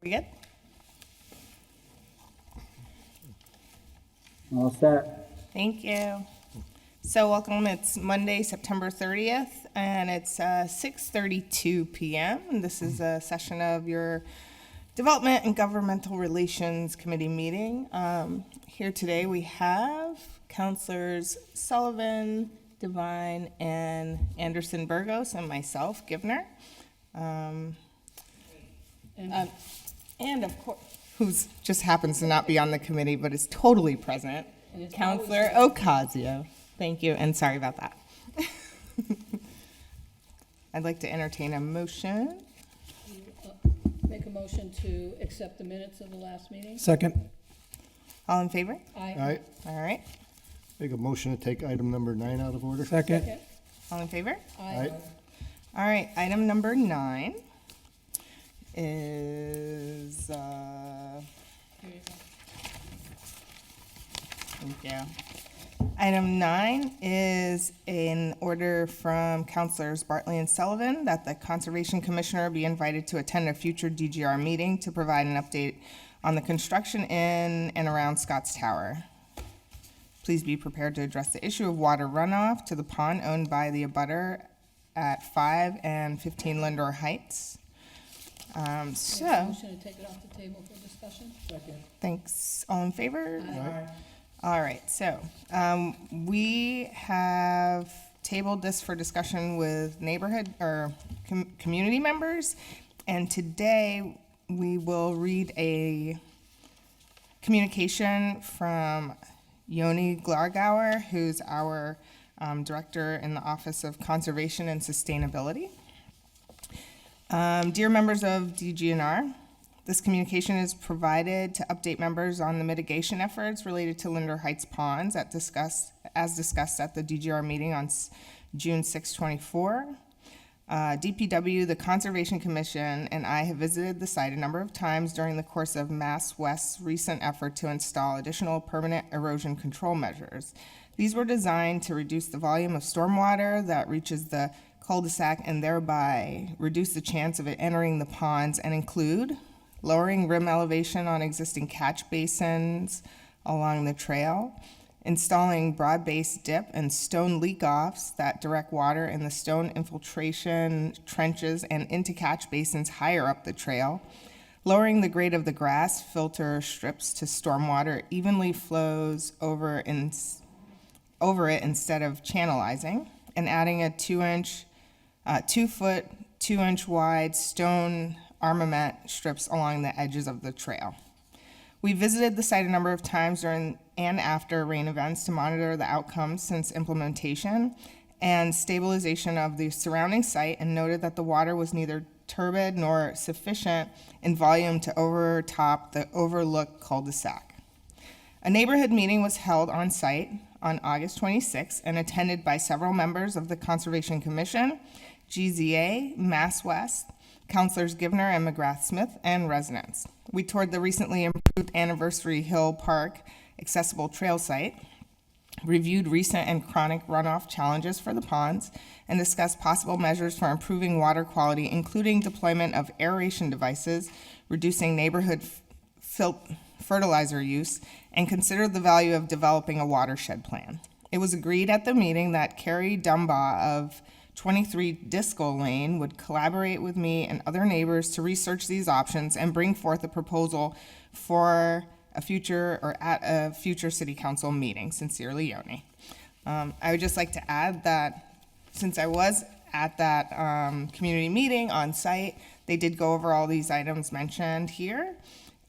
We good? All set. Thank you. So welcome, it's Monday, September 30th, and it's 6:32 PM. And this is a session of your Development and Governmental Relations Committee meeting. Here today we have Counselors Sullivan, Devine, and Anderson Burgos, and myself, Givner. And of course, who's just happens to not be on the committee, but is totally present, Counselor Ocasio. Thank you, and sorry about that. I'd like to entertain a motion. Make a motion to accept the minutes of the last meeting. Second. All in favor? Aye. Aye. All right. Make a motion to take item number 9 out of order. Second. Second. All in favor? Aye. All right, item number 9 is, Here you go. thank you. Item 9 is an order from Councilors Bartley and Sullivan that the Conservation Commissioner be invited to attend a future DGR meeting to provide an update on the construction in and around Scotts Tower. Please be prepared to address the issue of water runoff to the pond owned by the abutter at 5 and 15 Lindor Heights. Make a motion to take it off the table for discussion. Second. Thanks. All in favor? Aye. All right, so we have tabled this for discussion with neighborhood or community members, and today we will read a communication from Yoni Glargauer, who's our director in the Office of Conservation and Sustainability. Dear members of DGNR, this communication is provided to update members on the mitigation efforts related to Lindor Heights ponds as discussed at the DGR meeting on June 6, 24. DPW, the Conservation Commission, and I have visited the site a number of times during the course of Mass West's recent effort to install additional permanent erosion control measures. These were designed to reduce the volume of stormwater that reaches the cul-de-sac and thereby reduce the chance of it entering the ponds, and include lowering rim elevation on existing catch basins along the trail, installing broad-based dip and stone leak-offs that direct water in the stone infiltration trenches and into catch basins higher up the trail, lowering the grade of the grass filter strips to stormwater evenly flows over it instead of channelizing, and adding a 2-foot, 2-inch wide stone armament strips along the edges of the trail. We visited the site a number of times during and after rain events to monitor the outcomes since implementation and stabilization of the surrounding site, and noted that the water was neither turbid nor sufficient in volume to overtop the overlooked cul-de-sac. A neighborhood meeting was held on site on August 26 and attended by several members of the Conservation Commission, GZA, Mass West, Councilors Givner and McGrath Smith, and residents. We toured the recently improved Anniversary Hill Park accessible trail site, reviewed recent and chronic runoff challenges for the ponds, and discussed possible measures for improving water quality, including deployment of aeration devices, reducing neighborhood fertilizer use, and considered the value of developing a watershed plan. It was agreed at the meeting that Carrie Dumbaugh of 23 Disco Lane would collaborate with me and other neighbors to research these options and bring forth a proposal for a future or at a future city council meeting. Sincerely, Yoni. I would just like to add that since I was at that community meeting on site, they did go over all these items mentioned here,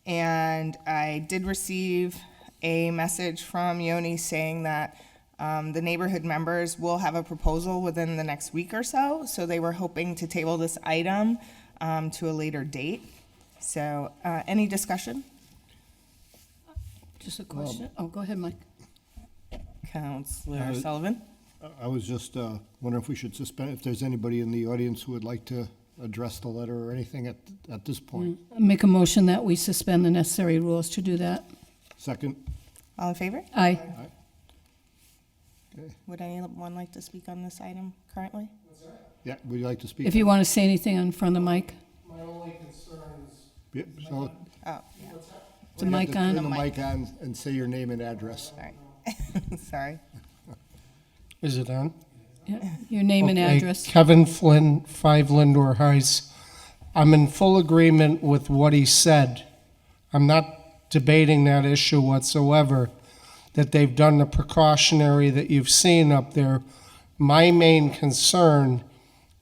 and I did receive a message from Yoni saying that the neighborhood members will have a proposal within the next week or so, so they were hoping to table this item to a later date. So, any discussion? Just a question. Oh, go ahead, Mike. Councilor Sullivan? I was just wondering if we should suspend, if there's anybody in the audience who would like to address the letter or anything at this point. Make a motion that we suspend the necessary rules to do that. Second? All in favor? Aye. Okay. Would anyone like to speak on this item currently? Yeah, would you like to speak? If you want to say anything in front of the mic. My only concern is Yeah, so Oh, The you have mic to turn on? the mic on and say your name and address. sorry. Sorry. Is it on? Yeah, your name and Okay, address. Kevin Flynn, 5 Lindor Heights. I'm in full agreement with what he said. I'm not debating that issue whatsoever, that they've done the precautionary that you've seen up there. My main concern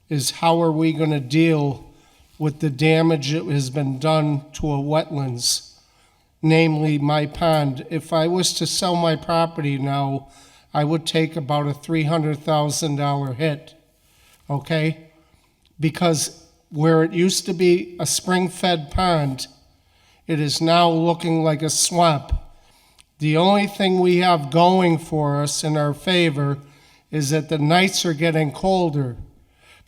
is how are we going to deal with the damage that has been done to a wetlands, namely my pond. If I was to sell my property now, I would take about a $300,000 hit, okay? Because where it used to be a spring-fed pond, it is now looking like a swamp. The only thing we have going for us in our favor is that the nights are getting colder,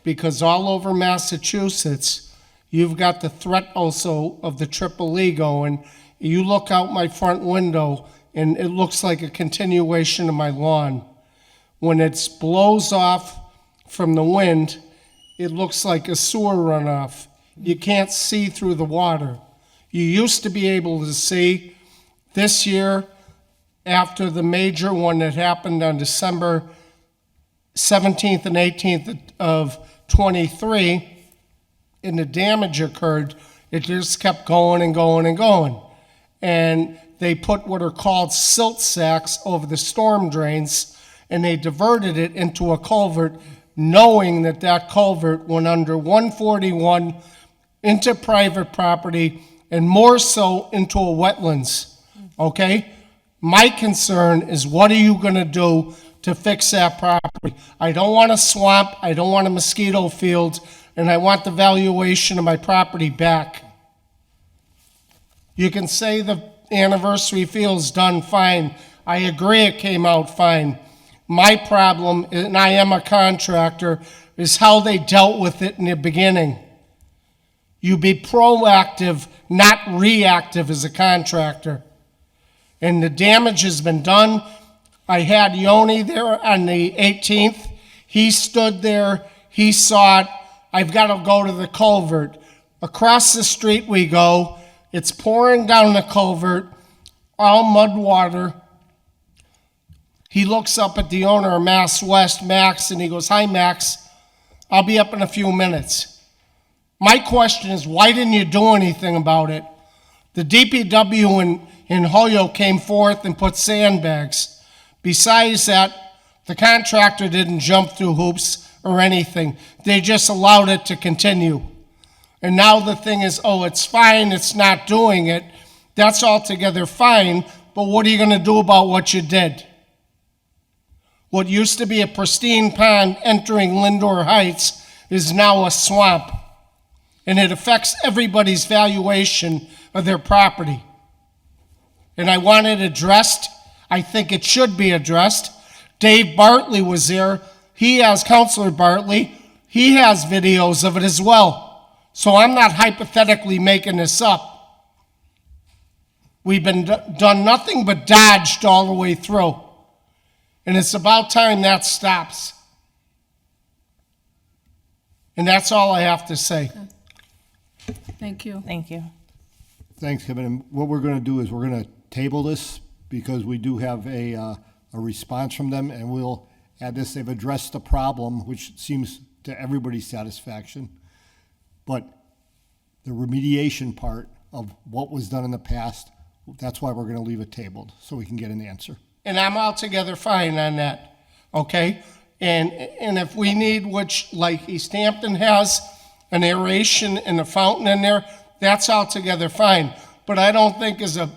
because all over Massachusetts, you've got the threat also of the Triple E going. You look out my front window, and it looks like a continuation of my lawn. When it blows off from the wind, it looks like a sewer runoff. You can't see through the water. You used to be able to see. This year, after the major one that happened on December 17th and 18th of 23, and the damage occurred, it just kept going and going and going. And they put what are called silt sacks over the storm drains, and they diverted it into a culvert, knowing that that culvert went under 141 into private property, and more so into a wetlands, okay? My concern is, what are you gonna do to fix that property? I don't want a swamp, I don't want a mosquito field, and I want the valuation of my property back. You can say the anniversary field's done fine. I agree it came out fine. My problem, and I am a contractor, is how they dealt with it in the beginning. You be proactive, not reactive as a contractor. And the damage has been done. I had Yoni there on the 18th. He stood there, he saw it. I've got to go to the culvert. Across the street we go. It's pouring down the culvert, all mud water. He looks up at the owner of Mass West, Max, and he goes, "Hi, Max. I'll be up in a few minutes." My question is, why didn't you do anything about it? The DPW in Hoyoke came forth and put sandbags. Besides that, the contractor didn't jump through hoops or anything. They just allowed it to continue. And now the thing is, oh, it's fine, it's not doing it. That's altogether fine, but what are you going to do about what you did? What used to be a pristine pond entering Lindor Heights is now a swamp. And it affects everybody's valuation of their property. And I want it addressed. I think it should be addressed. Dave Bartley was there. He has, Counselor Bartley, he has videos of it as well. So I'm not hypothetically making this up. We've been done nothing but dodged all the way through. And it's about time that stops. And that's all I have to say. Thank you. Thank you. Thanks, Kevin. And what we're going to do is we're going to table this because we do have a response from them, and we'll add this. They've addressed the problem, which seems to everybody's satisfaction. But the remediation part of what was done in the past, that's why we're going to leave it tabled, so we can get an answer. And I'm altogether fine on that, okay? And if we need, which like East Hampton has, an aeration and a fountain in there, that's altogether fine. But I don't think as a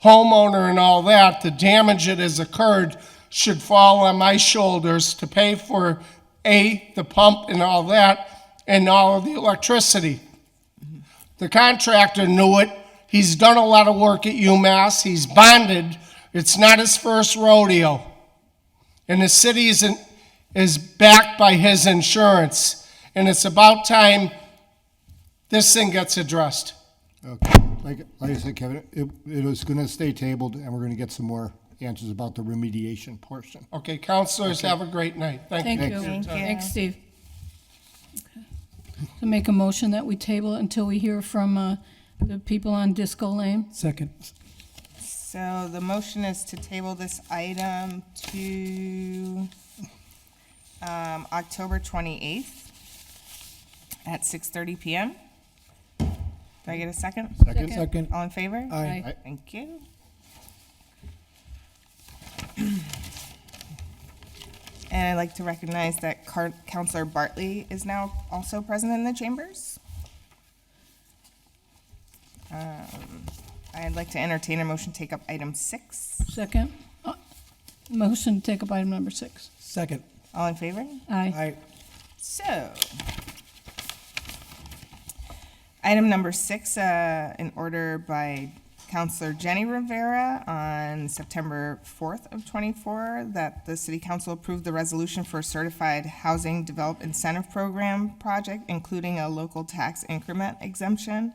homeowner and all that, the damage that has occurred should fall on my shoulders to pay for the pump and all that, and all of the electricity. The contractor knew it. He's done a lot of work at UMass. He's bonded. It's not his first rodeo. And the city is backed by his insurance. And it's about time this thing gets addressed. Okay. Like I said, Kevin, it was going to stay tabled, and we're going to get some more answers about the remediation portion. Okay, counselors, have a great night. Thank you. Thank you. Thank you. Thanks, Steve. Okay. So make a motion that we table it until we hear from the people on Disco Lane. Second. So the motion is to table this item to October 28th at 6:30 PM. Do I get a second? Second? Second. All in favor? Aye. Aye. Thank you. And I'd like to recognize that Counselor Bartley is now also present in the chambers. I'd like to entertain a motion to take up item 6. Second. Motion to take up item number 6. Second. All in favor? Aye. Aye. So, item number 6, in order by Counselor Jenny Rivera on September 4th of '24, that the City Council approved the resolution for Certified Housing Develop Incentive Program project, including a local tax increment exemption,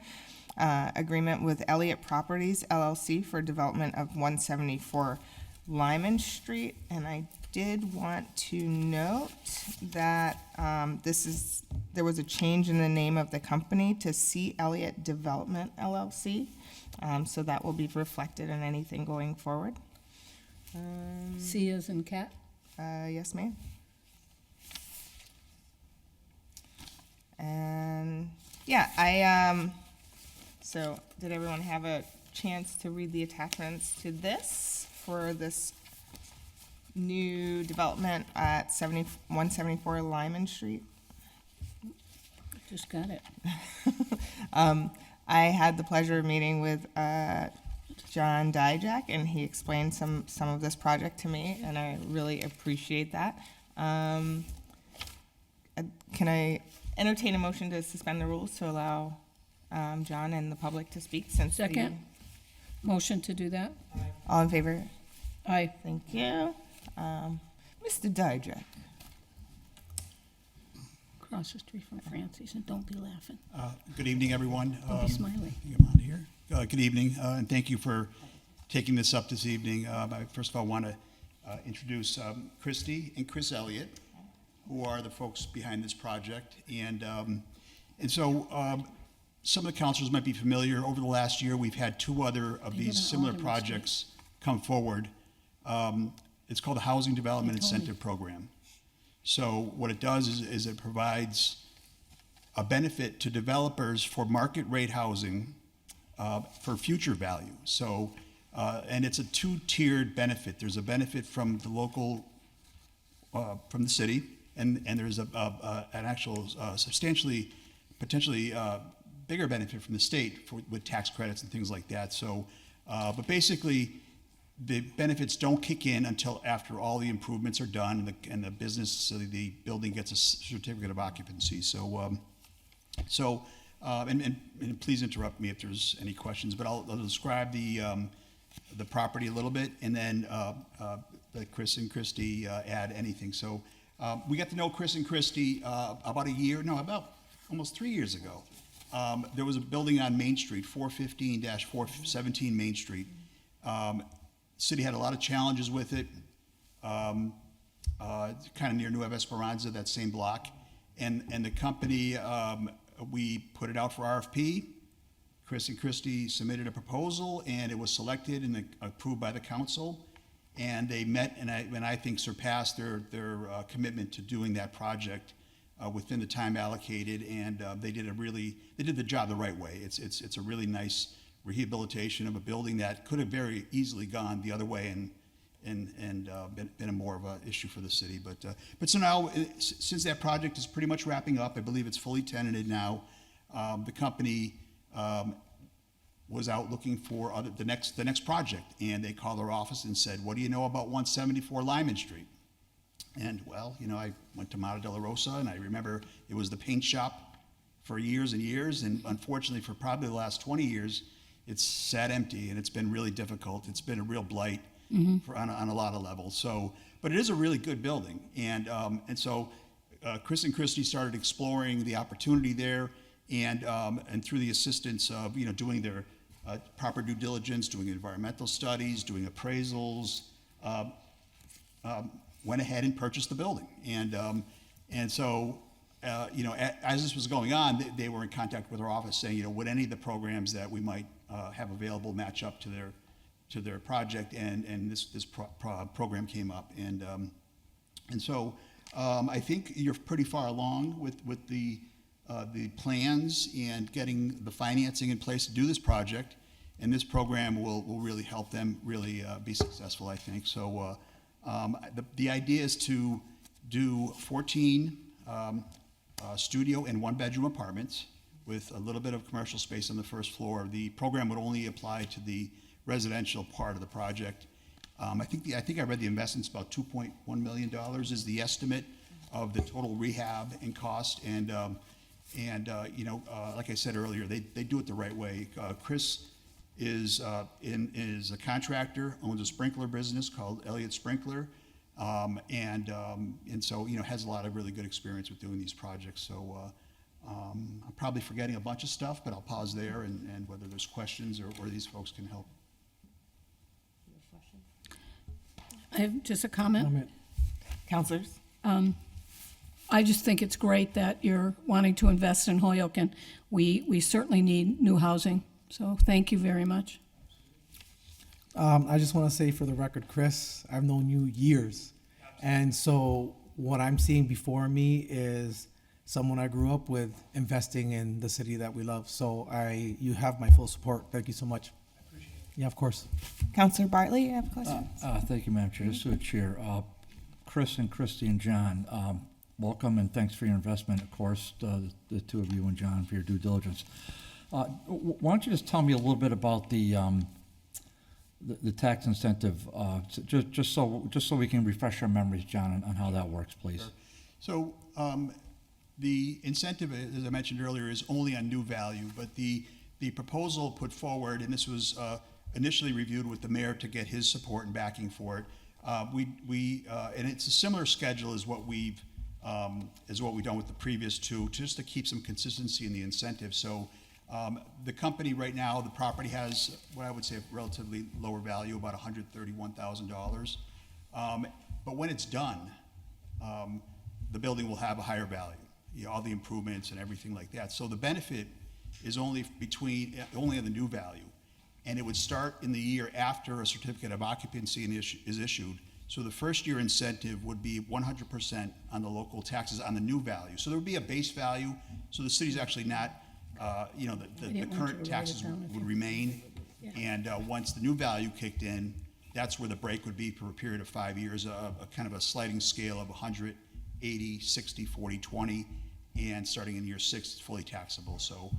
agreement with Elliott Properties LLC for development of 174 Lyman Street. And I did want to note that there was a change in the name of the company to C. Elliott Development LLC. So that will be reflected in anything going forward. C as in cat. Yes, ma'am. And, yeah, so did everyone have a chance to read the attachments to this for this new development at 174 Lyman Street? Just got it. I had the pleasure of meeting with John Dijak, and he explained some of this project to me, and I really appreciate that. Can I entertain a motion to suspend the rules to allow John and the public to speak since the- Second. Motion to do that. All in favor? Aye. Thank you. Mr. Dijak. Across the street from Francie's, and don't be laughing. Good evening, everyone. Don't be smiling. Come on here. Good evening, and thank you for taking this up this evening. I first of all want to introduce Christy and Chris Elliott, who are the folks behind this project. And so some of the councilors might be familiar. Over the last year, we've had 2 other of They these did an similar Alderman projects come forward. It's called the Housing Development They told me. Incentive Program. So what it does is it provides a benefit to developers for market rate housing for future value. So, and it's a 2-tiered benefit. There's a benefit from the local, from the city, and there's an actual substantially, potentially bigger benefit from the state with tax credits and things like that. So, but basically, the benefits don't kick in until after all the improvements are done and the business, so the building gets a certificate of occupancy. So, and please interrupt me if there's any questions, but I'll describe the property a little bit, and then let Chris and Christy add anything. So we got to know Chris and Christy about almost 3 years ago. There was a building on Main Street, 415-417 Main Street. City had a lot of challenges with it, kind of near Nueva Esperanza, that same block. And the company, we put it out for RFP. Chris and Christy submitted a proposal, and it was selected and approved by the council. And they met and I think surpassed their commitment to doing that project within the time allocated. And they did the job the right way. It's a really nice rehabilitation of a building that could have very easily gone the other way and been a more of an issue for the city. But so now, since that project is pretty much wrapping up, I believe it's fully tenanted now. The company was out looking for the next project, and they called our office and said, "What do you know about 174 Lyman Street?" And well, I went to Mata de la Rosa, and I remember it was the paint shop for years and years, and unfortunately for probably the last 20 years, it's sat empty, and it's been really difficult. It's been a real blight on a lot of levels. So, but it is a really good building, and so Chris and Christy started exploring the opportunity there, and through the assistance of doing their proper due diligence, doing environmental studies, doing appraisals, went ahead and purchased the building, and so you know, as this was going on, they were in contact with our office saying, you know, would any of the programs that we might have available match up to their project, and this program came up, and so I think you're pretty far along with the plans and getting the financing in place to do this project, and this program will really help them really be successful, I think. So the idea is to do 14 studio and one-bedroom apartments with a little bit of commercial space on the first floor. The program would only apply to the residential part of the project. I think I read the investment's about $2.1 million is the estimate of the total rehab and cost. And you know, like I said earlier, they do it the right way. Chris is a contractor, owns a sprinkler business called Elliott Sprinkler, and so, you know, has a lot of really good experience with doing these projects. So I'm probably forgetting a bunch of stuff, but I'll pause there and whether there's questions or these folks can help. I have just a comment. Counselors? I just think it's great that you're wanting to invest in Holyoke, and we certainly need new housing. So thank you very much. I just want to say for the record, Chris, I've known you years. And so what I'm seeing before me is someone I grew up with investing in the city that we love. So you have my full support. Thank you so much. Yeah, of course. Counselor Bartley, you have a question? Thank you, Madam Chair. Just to the chair, Chris and Christy and John, welcome and thanks for your investment. Of course, the two of you and John for your due diligence. Why don't you just tell me a little bit about the tax incentive, just so we can refresh our memories, John, on how that works, please. So the incentive, as I mentioned earlier, is only on new value, but the proposal put forward, and this was initially reviewed with the mayor to get his support and backing for it. And it's a similar schedule as what we've done with the previous two, just to keep some consistency in the incentive. So the company right now, the property has what I would say a relatively lower value, about $131,000. But when it's done, the building will have a higher value, you know, all the improvements and everything like that. So the benefit is only on the new value. And it would start in the year after a certificate of occupancy is issued. So the first year incentive would be 100% on the local taxes on the new value. So there would be a base value. So the city's actually not, you know, the current taxes would remain. And once the new value kicked in, that's where the break would be for a period of 5 years, a kind of a sliding scale of 100, 80, 60, 40, 20, and starting in year 6, it's fully taxable. So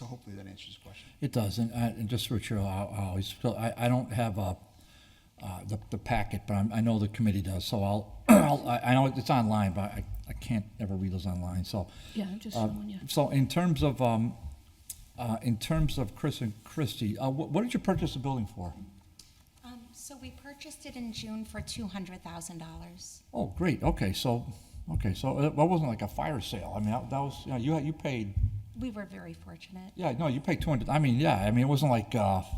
hopefully that answers the question. It does, and just for sure, I don't have the packet, but I know the committee does, so I know it's online, but I can't ever read those online, so. Yeah, I'm just showing you. So in terms of Chris and Christy, what did you purchase the building for? So we purchased it in June for $200,000. Oh, great, okay, so that wasn't like a fire sale, I mean, that was, you know, you paid. We were very fortunate. Yeah, no, you paid 200. I mean, yeah, I mean, it wasn't like, well,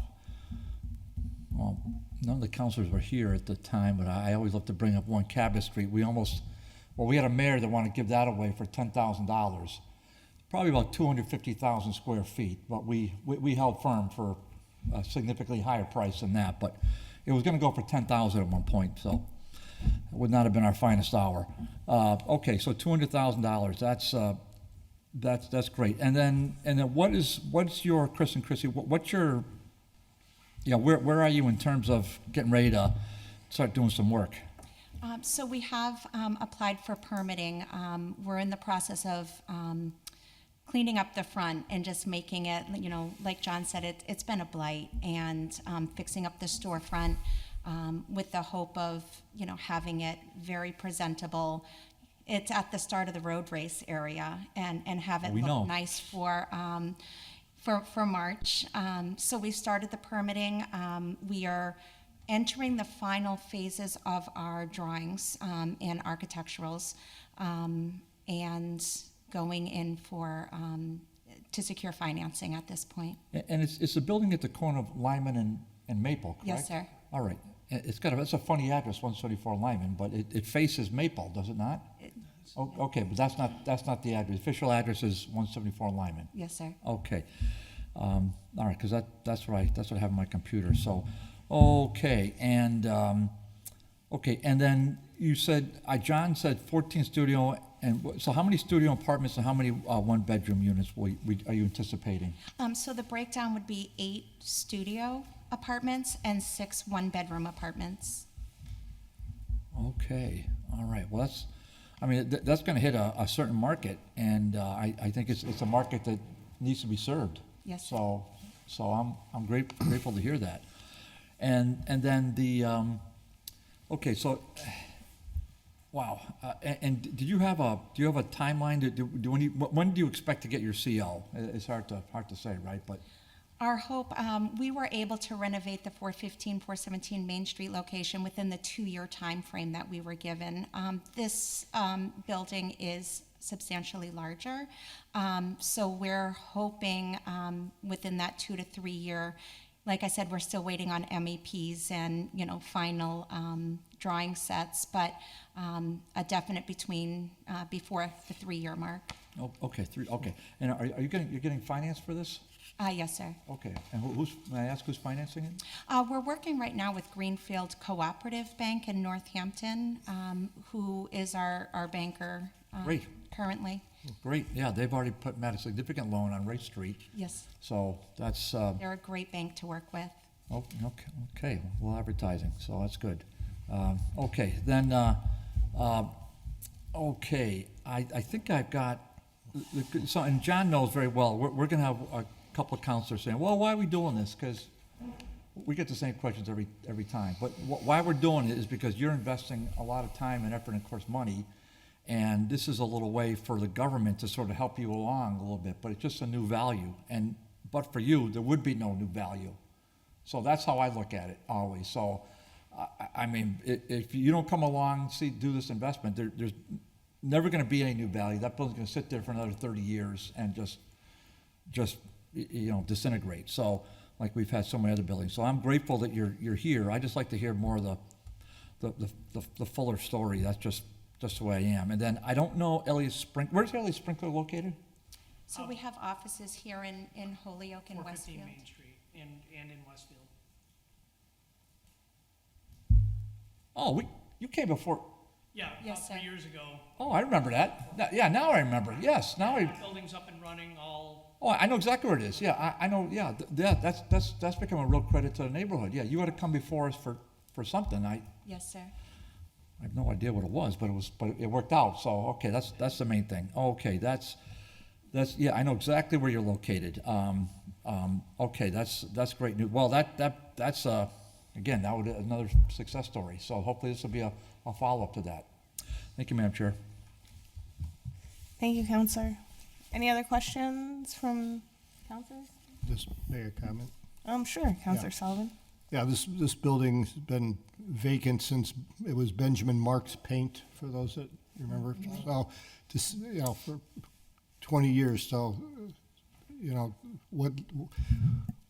none of the councilors were here at the time, but I always love to bring up 1 Cabot Street. We had a mayor that wanted to give that away for $10,000, probably about 250,000 square feet, but we held firm for a significantly higher price than that, but it was going to go for $10,000 at one point, so it would not have been our finest hour. Okay, so $200,000, that's great. And then what's your, Chris and Chrissy, what's your, where are you in terms of getting ready to start doing some work? So we have applied for permitting. We're in the process of cleaning up the front and just making it, you know, like John said, it's been a blight, and fixing up the storefront with the hope of, you know, having it very presentable. It's at the start of the road race area, and have it look nice for March. So we started the permitting. We are entering the final phases of our drawings and architecturals, and going in to secure financing at this point. And it's the building at the corner of Lyman and Maple, correct? Yes, sir. All right. It's a funny address, 174 Lyman, but it faces Maple, does it not? Oh, okay, but that's not the address. Official address is 174 Lyman. Yes, sir. Okay. All right, because that's what I have on my computer. So, okay, and then you said, John said 14 studio, and so how many studio apartments and how many one-bedroom units are you anticipating? So the breakdown would be 8 studio apartments and 6 one-bedroom apartments. Okay, all right. Well, that's going to hit a certain market, and I think it's a market that needs to be served. Yes. So I'm grateful to hear that, and then okay. So, wow. And do you have a timeline? When do you expect to get your CO? It's hard to say, right? But Our hope, we were able to renovate the 415, 417 Main Street location within the 2-year time frame that we were given. This building is substantially larger, so we're hoping within that 2 to 3 year. Like I said, we're still waiting on MEPs and final drawing sets, but a definite before the 3-year mark. oh, okay, 3. Okay, and you're getting finance for this? Yes, sir. Okay, and may I ask who's financing it? We're working right now with Greenfield Cooperative Bank in Northampton, who is our banker Great. currently. Great, yeah, they've already put Matt a significant loan on Race Street, Yes, so that's, they're a great bank to work with. okay, well, advertising, so that's good. Okay, then, okay, I think I've got, so, and John knows very well, we're gonna have a couple of counselors saying, well, why are we doing this? Because we get the same questions every time, but why we're doing it is because you're investing a lot of time and effort and, of course, money. And this is a little way for the government to sort of help you along a little bit, but it's just a new value. But for you, there would be no new value. So that's how I look at it always. So, I mean, if you don't come along, do this investment, there's never going to be any new value. That building's going to sit there for another 30 years and just disintegrate. So, like we've had so many other buildings. So I'm grateful that you're here. I just like to hear more of the fuller story. That's just the way I am. And then I don't know where's Elliott Sprinkler located? So we have offices here in Holyoke and 415 Westfield. Main Street and in Westfield. Oh, you came before. Yeah, Yes, about 3 sir. years ago. Oh, I remember that. Yeah, now I remember. Yes, now I. That building's up and running all, Oh, I know exactly where it is. Yeah, I know. Yeah, that's become a real credit to the neighborhood. Yeah, you had to come before us for something. I Yes, sir. have no idea what it was, but it worked out. So okay, that's the main thing. Okay, that's yeah, I know exactly where you're located. Okay, that's great news. Well, that's again, that would be another success story. So hopefully this will be a follow-up to that. Thank you, Madam Chair. Thank you, Counselor. Any other questions from counselors? Just make a comment. Sure, Counselor Sullivan. Yeah, this building's been vacant since it was Benjamin Mark's Paint, for those that remember. So, just, for 20 years, so,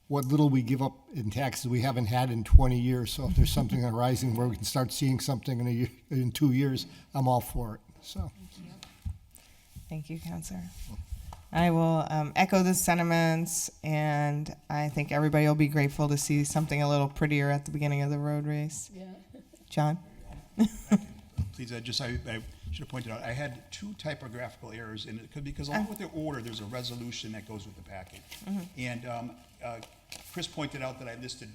what little we give up in taxes we haven't had in 20 years. So if there's something arising where we can start seeing something in 2 years, I'm all for it, so. Thank you, Counselor. I will echo the sentiments, and I think everybody will be grateful to see something a little prettier at the beginning of the road race. Yeah. John? Please, I should have pointed out, I had 2 typographical errors in it, because along with the order, there's a resolution that goes with the packet. And Chris pointed out that I listed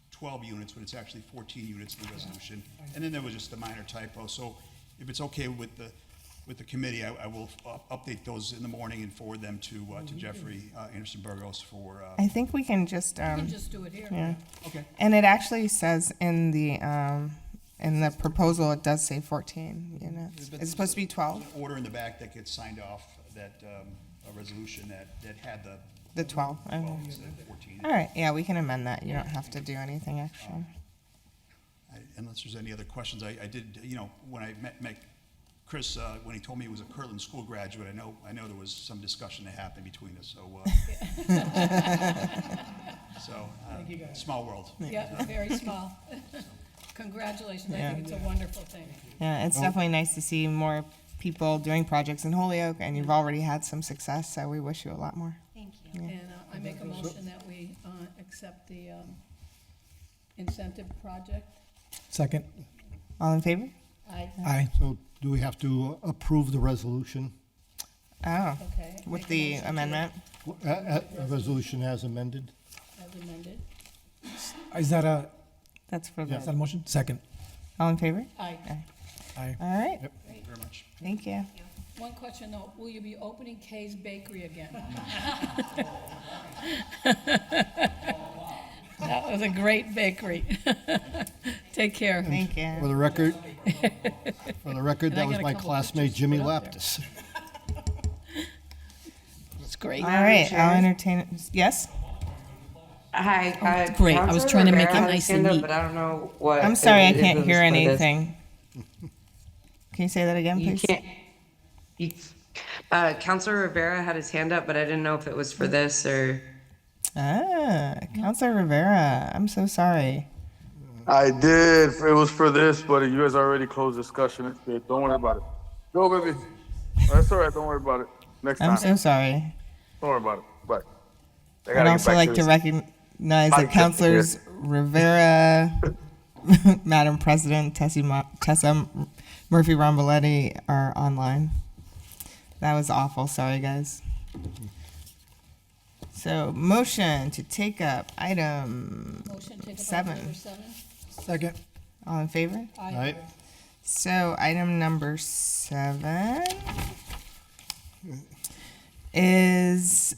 12 units, but it's actually 14 units in the resolution. And then there was just a minor typo, so if it's okay with the committee, I will update those in the morning and forward them to Jeffrey Anderson Burgos for. I think we can just, You can just do it here. yeah. Okay. And it actually says in the proposal, it does say 14 units. It's supposed to be 12, There's an order in the back that gets signed off, that a resolution that had the the 12. 12 instead of 14. All right, yeah, we can amend that. You don't have to do anything extra. Unless there's any other questions, I did, when I met Chris, when he told me he was a Kirtland School graduate, I know there was some discussion that happened between us, so, small world. Yeah, very small. Congratulations, I Yeah. think it's a wonderful thing. Yeah, it's definitely nice to see more people doing projects in Holyoke, and you've already had some success, so we wish you a lot more. Thank you. And I make a motion that we accept the incentive project. Second. All in favor? Aye. Aye. So do we have to approve the resolution? Oh, Okay. with Make a the motion to- amendment? A resolution as amended? As amended. Is that a, That's for is that the, a motion? Second. all in favor? Aye. Aye. All right, Thank you very much. thank you. One question though, will you be opening Kay's Bakery again? That was a great bakery. Take care. Thank For you. the record, And I that was got a my couple classmate pictures Jimmy put up there. Laptis. It's great. All right, I'll entertain, yes? Hi. great. I was Counselor trying to make Rivera it had his nice and hand up, neat. But I don't know what. I'm sorry, I if it can't was hear for this. anything. Can you say that again, You please? can't. You, Counselor Rivera had his hand up, but I didn't know if it was for this or. Ah, Counselor Rivera, I'm so sorry. I did. It was for this, but you guys already closed discussion. It's good. Don't worry about it. Go, baby. That's all right. Don't worry about it. Next I'm time. so sorry. Don't worry about it. Bye. I I'd gotta get also back like to to this. recognize that Podcast Councilors Rivera, Madam President, Tessa Murphy Ramboletti are online. That was awful. Sorry, guys. So, motion to take up item, Motion to take up Seven. item number 7. Second. all in favor? All right? So, item number 7 is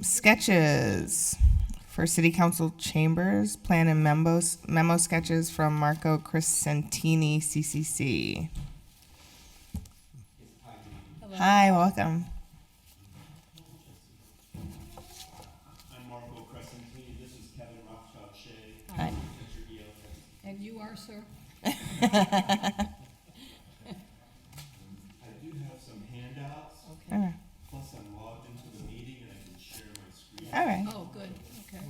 sketches for City Council chambers, plan and memo sketches from Marco Crescentini, CCC. Hi, welcome. I'm Marco Crescentini, this is Kevin Rothschild Shea. Hi. And you are, sir? I do have some handouts, Okay. plus I'm logged into the meeting and I can share my screen. All right. Oh, good, okay.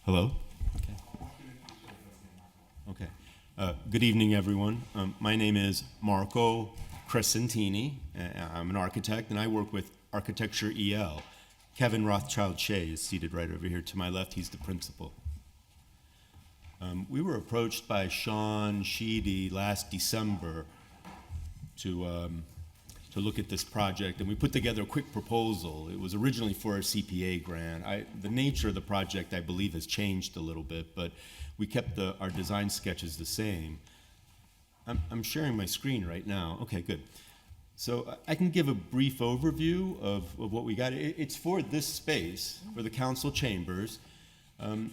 Hello? Okay. Good evening, everyone. My name is Marco Crescentini. I'm an architect, and I work with Architecture EL. Kevin Rothschild Shea is seated right over here to my left. He's the principal. We were approached by Sean Sheedy last December to look at this project, and we put together a quick proposal. It was originally for a CPA grant. The nature of the project, I believe, has changed a little bit, but we kept our design sketches the same. I'm sharing my screen right now. Okay, good. So I can give a brief overview of what we got. It's for this space, for the council chambers.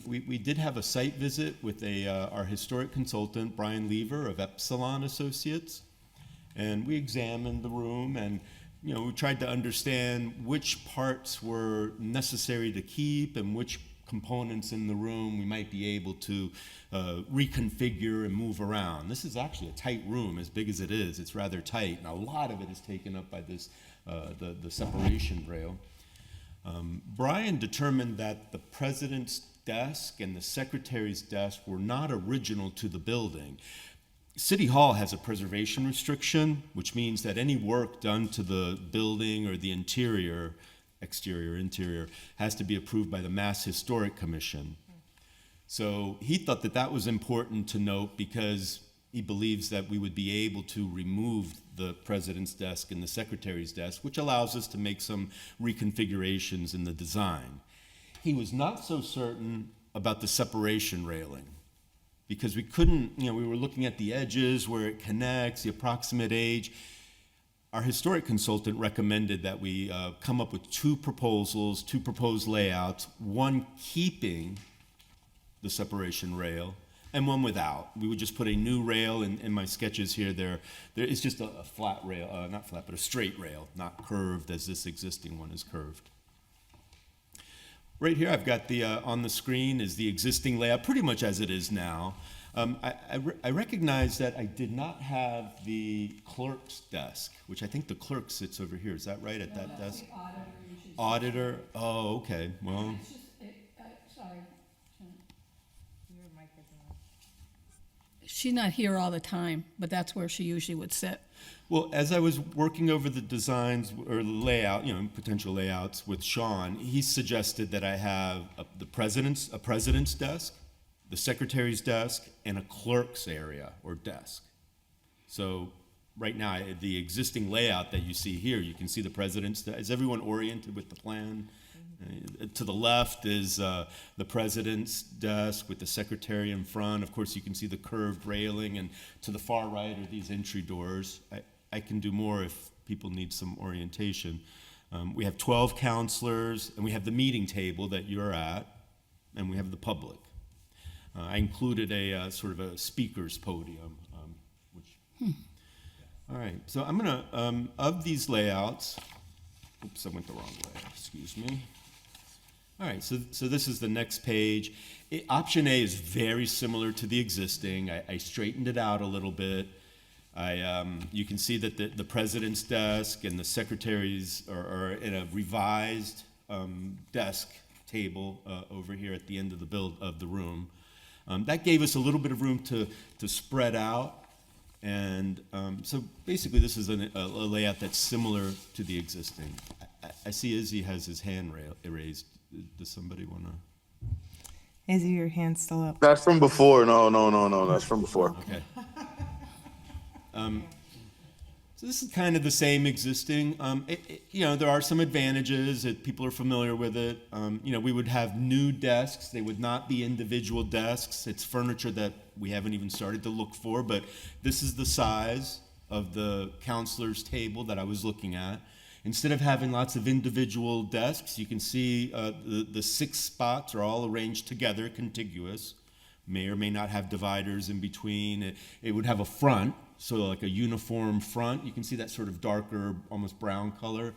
We did have a site visit with our historic consultant, Brian Lever of Epsilon Associates. And we examined the room and, we tried to understand which parts were necessary to keep and which components in the room we might be able to reconfigure and move around. This is actually a tight room, as big as it is. It's rather tight, and a lot of it is taken up by this, the separation rail. Brian determined that the president's desk and the secretary's desk were not original to the building. City Hall has a preservation restriction, which means that any work done to the building or the interior, exterior, interior, has to be approved by the Mass Historic Commission. So he thought that that was important to note because he believes that we would be able to remove the president's desk and the secretary's desk, which allows us to make some reconfigurations in the design. He was not so certain about the separation railing, because we couldn't, we were looking at the edges, where it connects, the approximate age. Our historic consultant recommended that we come up with two proposed layouts, one keeping the separation rail and one without. We would just put a new rail in my sketches here. There is just a flat rail, not flat, but a straight rail, not curved as this existing one is curved. Right here, I've got on the screen is the existing layout, pretty much as it is now. I recognize that I did not have the clerk's desk, which I think the clerk sits over here. Is that right, at that desk? Auditor? Oh, okay, well, Sorry. She's not here all the time, but that's where she usually would sit. well, as I was working over the designs or layout, potential layouts with Sean, he suggested that I have a president's desk, the secretary's desk, and a clerk's area or desk. So right now, the existing layout that you see here, you can see the president's. Is everyone oriented with the plan? To the left is the president's desk with the secretary in front. Of course, you can see the curved railing, and to the far right are these entry doors. I can do more if people need some orientation. We have 12 counselors, and we have the meeting table that you're at, and we have the public. I included a sort of a speaker's podium, All right, so I'm gonna, of these layouts, oops, I went the wrong way, excuse me. All right, so this is the next page. Option A is very similar to the existing. I straightened it out a little bit. You can see that the president's desk and the secretary's are in a revised desk table over here at the end of the room. That gave us a little bit of room to spread out. And so basically this is a layout that's similar to the existing. I see Izzy has his hand raised. Does somebody want to? Izzy, your hand's still up. That's from before. No. That's from before. Okay. So this is kind of the same existing. There are some advantages that people are familiar with it. We would have new desks. They would not be individual desks. It's furniture that we haven't even started to look for, but this is the size of the counselor's table that I was looking at. Instead of having lots of individual desks, you can see the 6 spots are all arranged together, contiguous. May or may not have dividers in between. It would have a front, so like a uniform front. You can see that sort of darker, almost brown color.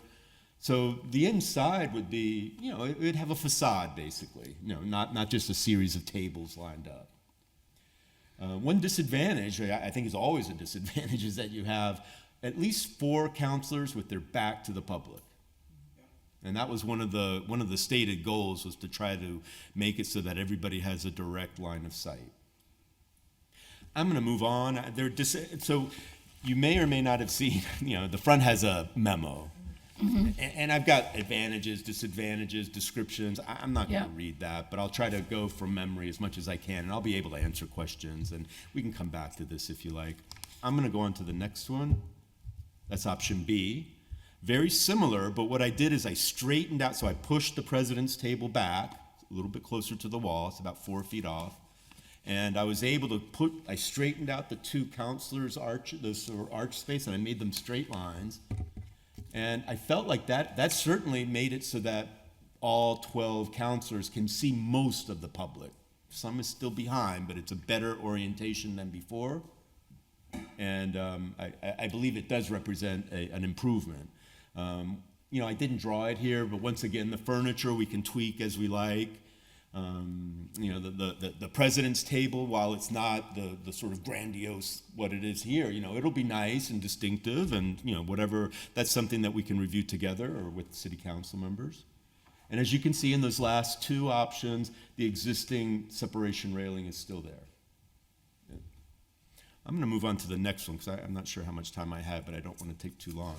So the inside would be, it would have a facade basically, not just a series of tables lined up. One disadvantage, I think is always a disadvantage, is that you have at least 4 counselors with their back to the public. And that was one of the stated goals, was to try to make it so that everybody has a direct line of sight. I'm going to move on. So you may or may not have seen, the front has a memo. Mm-hmm. And I've got advantages, disadvantages, descriptions. I'm not going to read that, but I'll try to go from memory as much as I can, and I'll be able to answer questions, and we can come back to this if you like. I'm going to go on to the next one. That's option B. Very similar, but what I did is I straightened out, so I pushed the president's table back a little bit closer to the wall. It's about 4 feet off. And I was able to I straightened out the 2 counselors' arch space, and I made them straight lines. And I felt like that certainly made it so that all 12 counselors can see most of the public. Some is still behind, but it's a better orientation than before. And I believe it does represent an improvement. I didn't draw it here, but once again, the furniture we can tweak as we like. The president's table, while it's not the sort of grandiose what it is here, it'll be nice and distinctive, and whatever. That's something that we can review together or with city council members. And as you can see in those last 2 options, the existing separation railing is still there. I'm going to move on to the next one because I'm not sure how much time I have, but I don't want to take too long.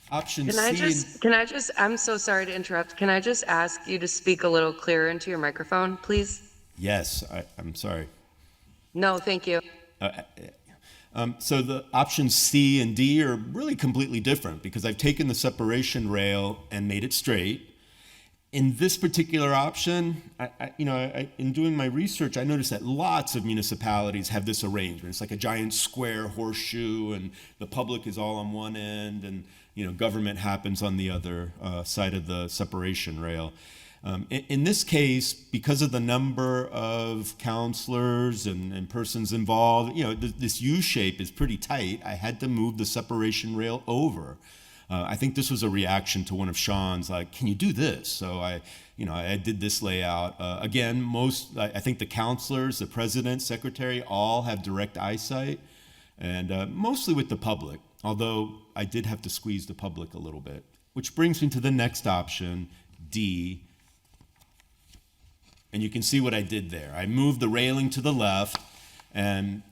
Option C. I'm so sorry to interrupt. Can I just ask you to speak a little clearer into your microphone, please? Yes, I'm sorry. No, thank you. So the options C and D are really completely different because I've taken the separation rail and made it straight. In this particular option, in doing my research, I noticed that lots of municipalities have this arrangement. It's like a giant square horseshoe, and the public is all on one end, and government happens on the other side of the separation rail. In this case, because of the number of counselors and persons involved, this U shape is pretty tight. I had to move the separation rail over. I think this was a reaction to one of Sean's, like, can you do this? So I did this layout. Again, I think the counselors, the president, secretary, all have direct eyesight, and mostly with the public, although I did have to squeeze the public a little bit. Which brings me to the next option, D. And you can see what I did there. I moved the railing to the left, and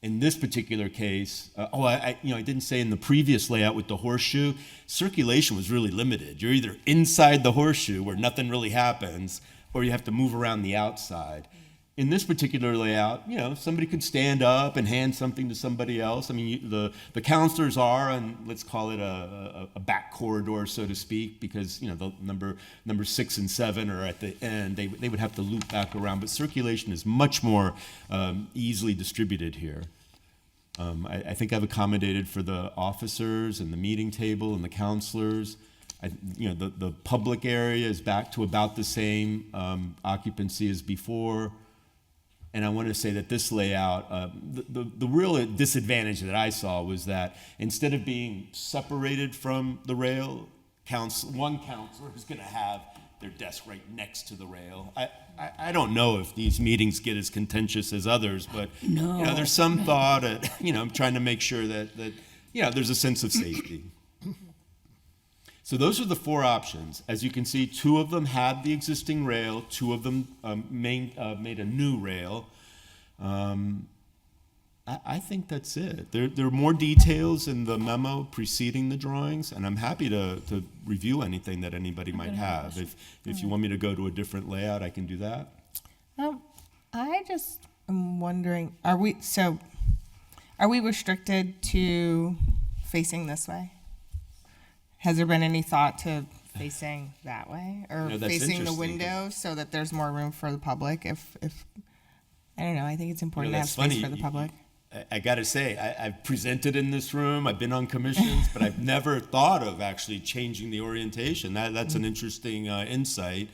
in this particular case, I didn't say in the previous layout with the horseshoe, circulation was really limited. You're either inside the horseshoe where nothing really happens, or you have to move around the outside. In this particular layout, somebody could stand up and hand something to somebody else. I mean, the counselors are on, let's call it a back corridor, so to speak, because the number 6 and 7 are at the end. They would have to loop back around, but circulation is much more easily distributed here. I think I've accommodated for the officers and the meeting table and the counselors. The public area is back to about the same occupancy as before. And I want to say that this layout, the real disadvantage that I saw was that instead of being separated from the rail, one counselor is going to have their desk right next to the rail. I don't know if these meetings get as contentious as others, but there's some thought at, I'm trying to make sure that there's a sense of safety. So those are the 4 options. As you can see, 2 of them had the existing rail, 2 of them made a new rail. I think that's it. There are more details in the memo preceding the drawings, and I'm happy to review anything that anybody might have. If you want me to go to a different layout, I can do that. I just am wondering, are we restricted to facing this way? Has there been any thought to facing that way, or that's facing the interesting, window so that there's more room for the public? If I don't know, I think it's important to have That's space funny. for the public. I got to say, I've presented in this room, I've been on commissions, but I've never thought of actually changing the orientation. That's an interesting insight.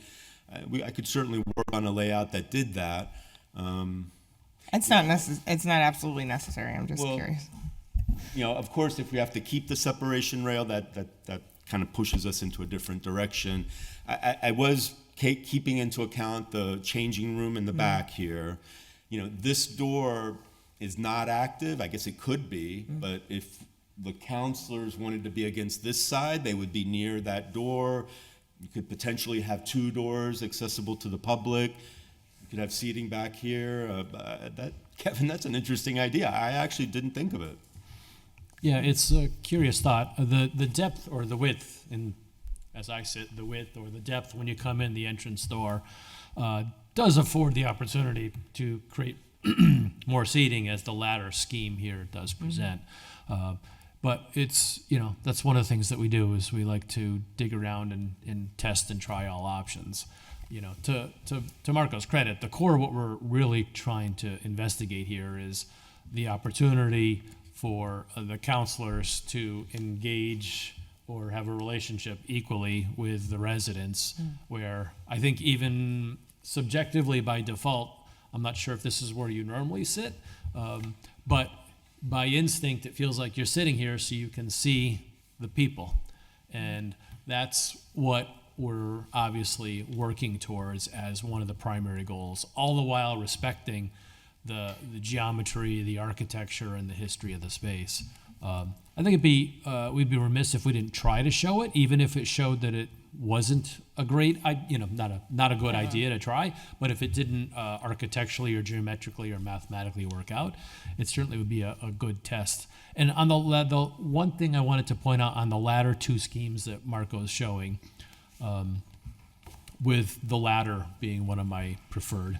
I could certainly work on a layout that did that. It's not it's not absolutely necessary. I'm just curious. Of course, if we have to keep the separation rail, that kind of pushes us into a different direction. I was keeping into account the changing room in the back here. This door is not active. I guess it could be, but if the counselors wanted to be against this side, they would be near that door. You could potentially have 2 doors accessible to the public. You could have seating back here. Kevin, that's an interesting idea. I actually didn't think of it. Yeah, it's a curious thought. The depth or the width, and as I sit, the width or the depth when you come in the entrance door does afford the opportunity to create more seating, as the ladder scheme here does present. But it's, that's one of the things that we do, is we like to dig around and test and try all options. To Marco's credit, the core of what we're really trying to investigate here is the opportunity for the counselors to engage or have a relationship equally with the residents, where I think even subjectively by default, I'm not sure if this is where you normally sit, but by instinct, it feels like you're sitting here so you can see the people. And that's what we're obviously working towards as one of the primary goals, all the while respecting the geometry, the architecture, and the history of the space. I think we'd be remiss if we didn't try to show it, even if it showed that it wasn't a great, not a good idea to try. But if it didn't architecturally or geometrically or mathematically work out, it certainly would be a good test. And on the one thing I wanted to point out on the latter 2 schemes that Marco is showing, with the latter being one of my preferred.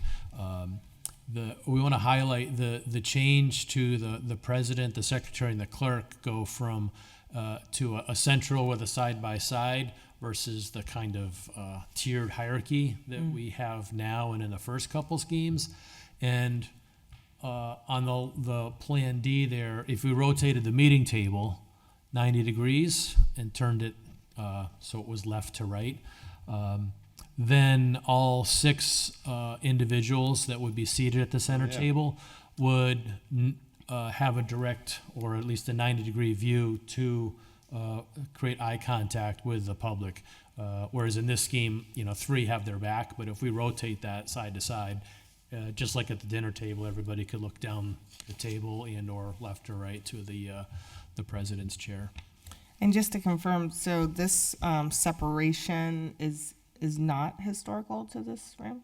We want to highlight the change to the president, the secretary, and the clerk go from to a central with a side-by-side versus the kind of tiered hierarchy that we have now and in the first couple schemes. And on the Plan D there, if we rotated the meeting table 90 degrees and turned it so it was left to right, then all 6 individuals that would be seated at the center table would have a direct, or at least a 90-degree view to create eye contact with the public. Whereas in this scheme, 3 have their back, but if we rotate that side to side, just like at the dinner table, everybody could look down the table and or left or right to the president's chair. And just to confirm, so this separation is not historical to this room?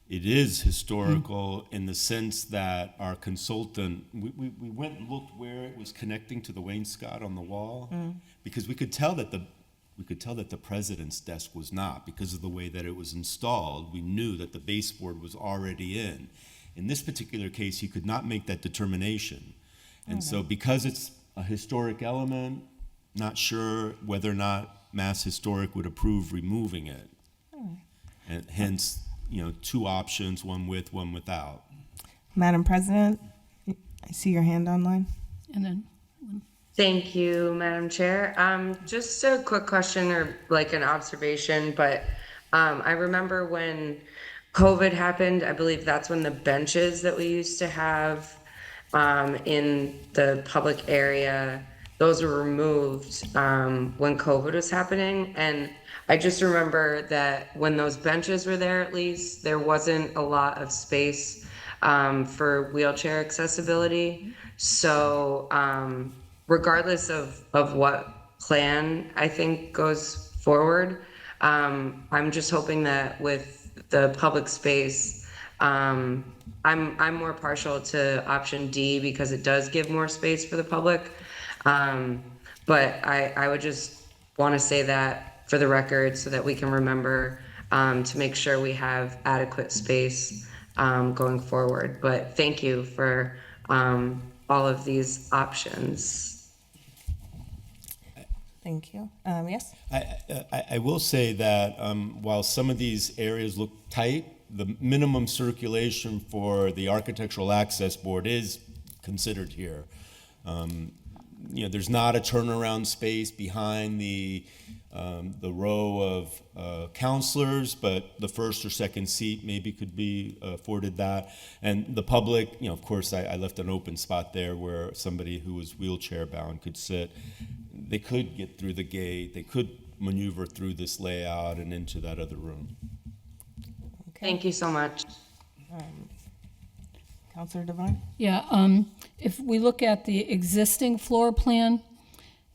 It is historical in the sense that our consultant, we went and looked where it was connecting to the wainscot on the wall, because we could tell that the president's desk was not, because of the way that it was installed. We knew that the baseboard was already in. In this particular case, he could not make that determination. And so because it's a historic element, not sure whether or not Mass Historic would approve removing it. And hence, 2 options, one with, one without. Madam President, I see your hand online. And then, Thank you, Madam Chair. Just a quick question or like an observation, but I remember when COVID happened, I believe that's when the benches that we used to have in the public area, those were removed when COVID was happening. And I just remember that when those benches were there, at least, there wasn't a lot of space for wheelchair accessibility. So regardless of what plan I think goes forward, I'm just hoping that with the public space, I'm more partial to option D because it does give more space for the public. But I would just want to say that for the record so that we can remember to make sure we have adequate space going forward. But thank you for all of these options. Thank you. Yes? I will say that while some of these areas look tight, the minimum circulation for the architectural access board is considered here. There's not a turnaround space behind the row of counselors, but the first or second seat maybe could be afforded that. And the public, of course, I left an open spot there where somebody who was wheelchair bound could sit. They could get through the gate. They could maneuver through this layout and into that other room. Thank you so much. Counselor Devine? yeah, if we look at the existing floor plan,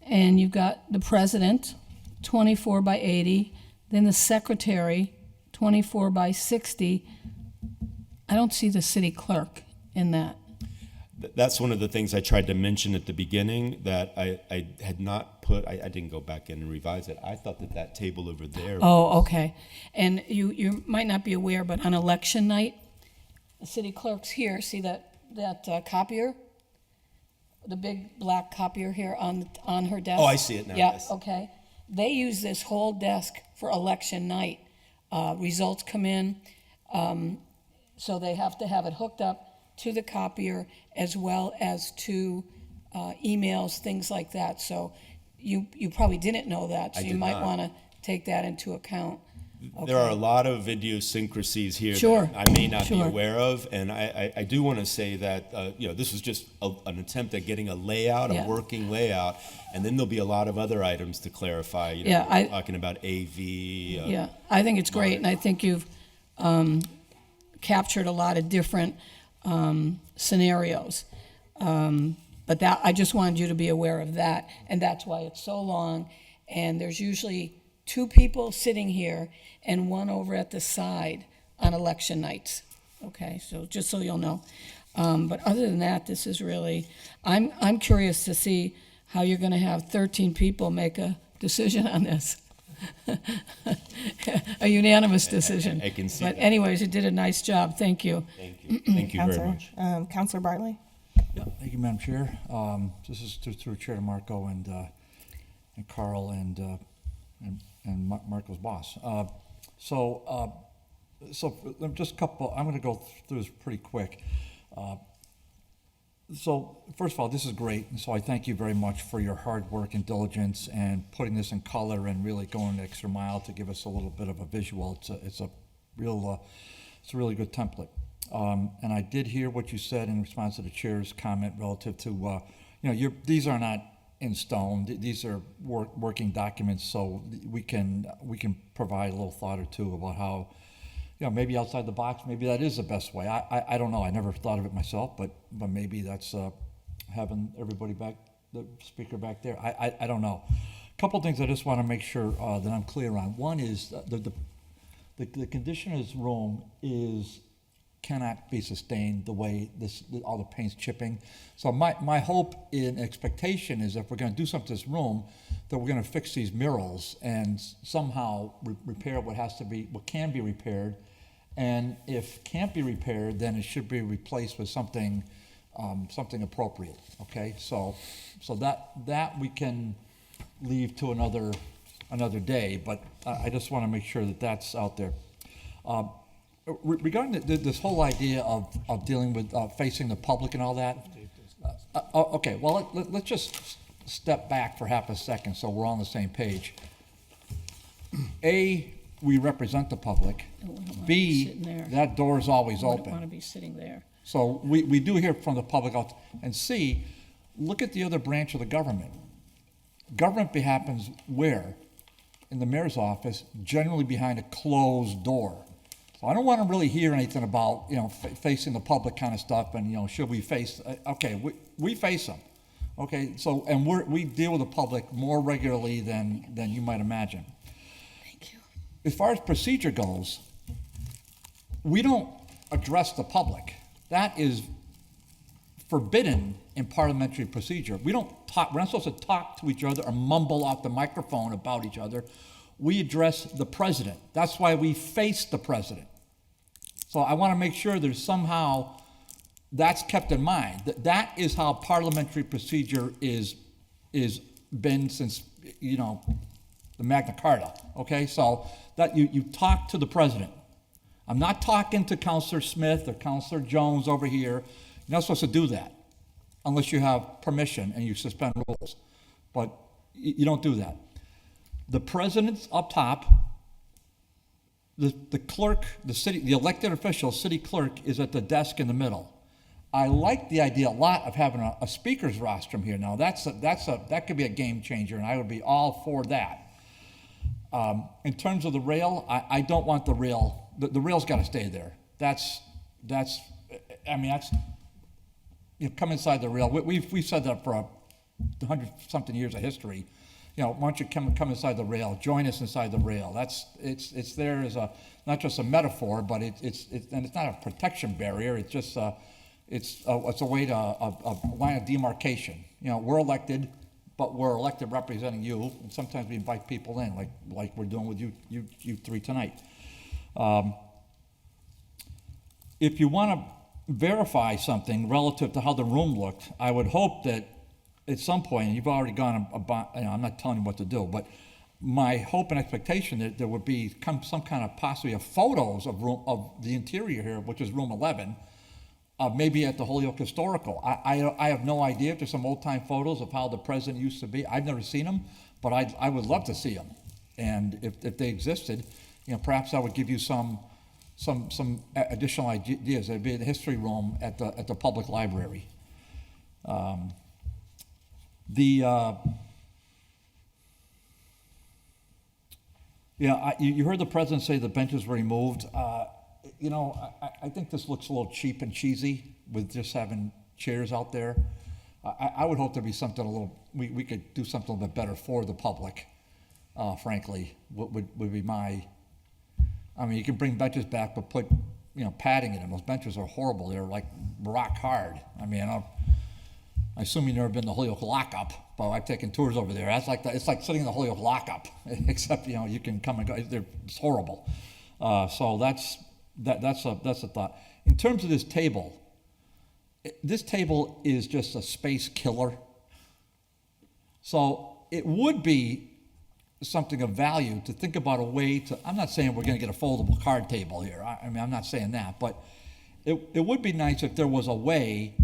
and you've got the president, 24 by 80, then the secretary, 24 by 60, I don't see the city clerk in that. That's one of the things I tried to mention at the beginning that I had not put, I didn't go back in and revise it. I thought that table over there. Oh, okay. And you might not be aware, but on election night, the city clerk's here, see that copier? The big black copier here on her desk? Oh, I see it now, Yeah, yes. okay. They use this whole desk for election night. Results come in, so they have to have it hooked up to the copier as well as to emails, things like that. So you probably didn't know that, so I you did might not. want to take that into account. There are a lot of idiosyncrasies here Sure, that I may not be sure. aware of, and I do want to say that this was just an attempt at getting a layout, Yeah. a working layout, and then there'll be a lot of other items to clarify. Yeah, talking about AV. Yeah, I think it's great, and I think you've captured a lot of different scenarios. But that, I just wanted you to be aware of that, and that's why it's so long. And there's usually 2 people sitting here and 1 over at the side on election nights. Okay, so just so you'll know. But other than that, this is really, I'm curious to see how you're going to have 13 people make a decision on this. A unanimous decision. I can see But that. anyways, you did a nice job. Thank you. Thank you. Thank you very Counselor, much. Counselor Bartley? Yeah, thank you, Madam Chair. This is through Chair Marco and Carl and Marco's boss. So just a couple. I'm going to go through this pretty quick. So first of all, this is great. So I thank you very much for your hard work and diligence and putting this in color and really going the extra mile to give us a little bit of a visual. It's a really good template. And I did hear what you said in response to the chair's comment relative to, these are not in stone. These are working documents, so we can provide a little thought or two about how, maybe outside the box, maybe that is the best way. I don't know. I never thought of it myself, but maybe that's having everybody back, the speaker back there. I don't know. A couple things I just want to make sure that I'm clear on. One is the condition of this room cannot be sustained the way all the paint's chipping. So my hope and expectation is if we're going to do something to this room, that we're going to fix these murals and somehow repair what can be repaired. And if can't be repaired, then it should be replaced with something appropriate. Okay, so that we can leave to another day, but I just want to make sure that that's out there. Regarding this whole idea of dealing with facing the public and all that, okay, well, let's just step back for half a second so we're all on the same page. A, we represent the public. B, that door is always I wouldn't open. want to be sitting there. So we do hear from the public. And C, look at the other branch of the government. Government happens where? In the mayor's office, generally behind a closed door. So I don't want to really hear anything about, facing the public kind of stuff and, should we face, okay, we face them. Okay, so, and we deal with the public more regularly than you might imagine. Thank you. As far as procedure goes, we don't address the public. That is forbidden in parliamentary procedure. We're not supposed to talk to each other or mumble off the microphone about each other. We address the president. That's why we face the president. So I want to make sure there's somehow that's kept in mind. That is how parliamentary procedure is been since, the Magna Carta. Okay, so that you talk to the president. I'm not talking to Councilor Smith or Councilor Jones over here. You're not supposed to do that unless you have permission and you suspend rules. But you don't do that. The president's up top. The clerk, the elected official, city clerk, is at the desk in the middle. I like the idea a lot of having a speaker's rostrum here. Now that could be a game changer, and I would be all for that. In terms of the rail, I don't want the rail. The rail's got to stay there. Come inside the rail. We've said that for 100-something years of history. Why don't you come inside the rail? Join us inside the rail. It's there as not just a metaphor, but it's not a protection barrier. It's just it's a way to a line of demarcation. We're elected, but we're elected representing you, and sometimes we invite people in, like we're doing with you three tonight. If you want to verify something relative to how the room looked, I would hope that at some point, and you've already gone about, I'm not telling you what to do, but my hope and expectation that there would be some kind of possibly of photos of the interior here, which is room 11, maybe at the Holyoke Historical. I have no idea if there's some old time photos of how the president used to be. I've never seen them, but I would love to see them. And if they existed, perhaps I would give you some additional ideas. There'd be the history room at the public library. You heard the president say the benches were removed. I think this looks a little cheap and cheesy with just having chairs out there. I would hope there'd be something we could do something a little bit better for the public, frankly, would be my, you can bring benches back, but put, padding in them. Those benches are horrible. They're like rock hard. I assume you've never been to Holyoke lockup, but I've taken tours over there. It's like sitting in the Holyoke lockup, except you can come and go. It's horrible. So that's a thought. In terms of this table is just a space killer. So it would be something of value to think about a way to. I'm not saying we're going to get a foldable card table here. I'm not saying that, but it would be nice if there was a way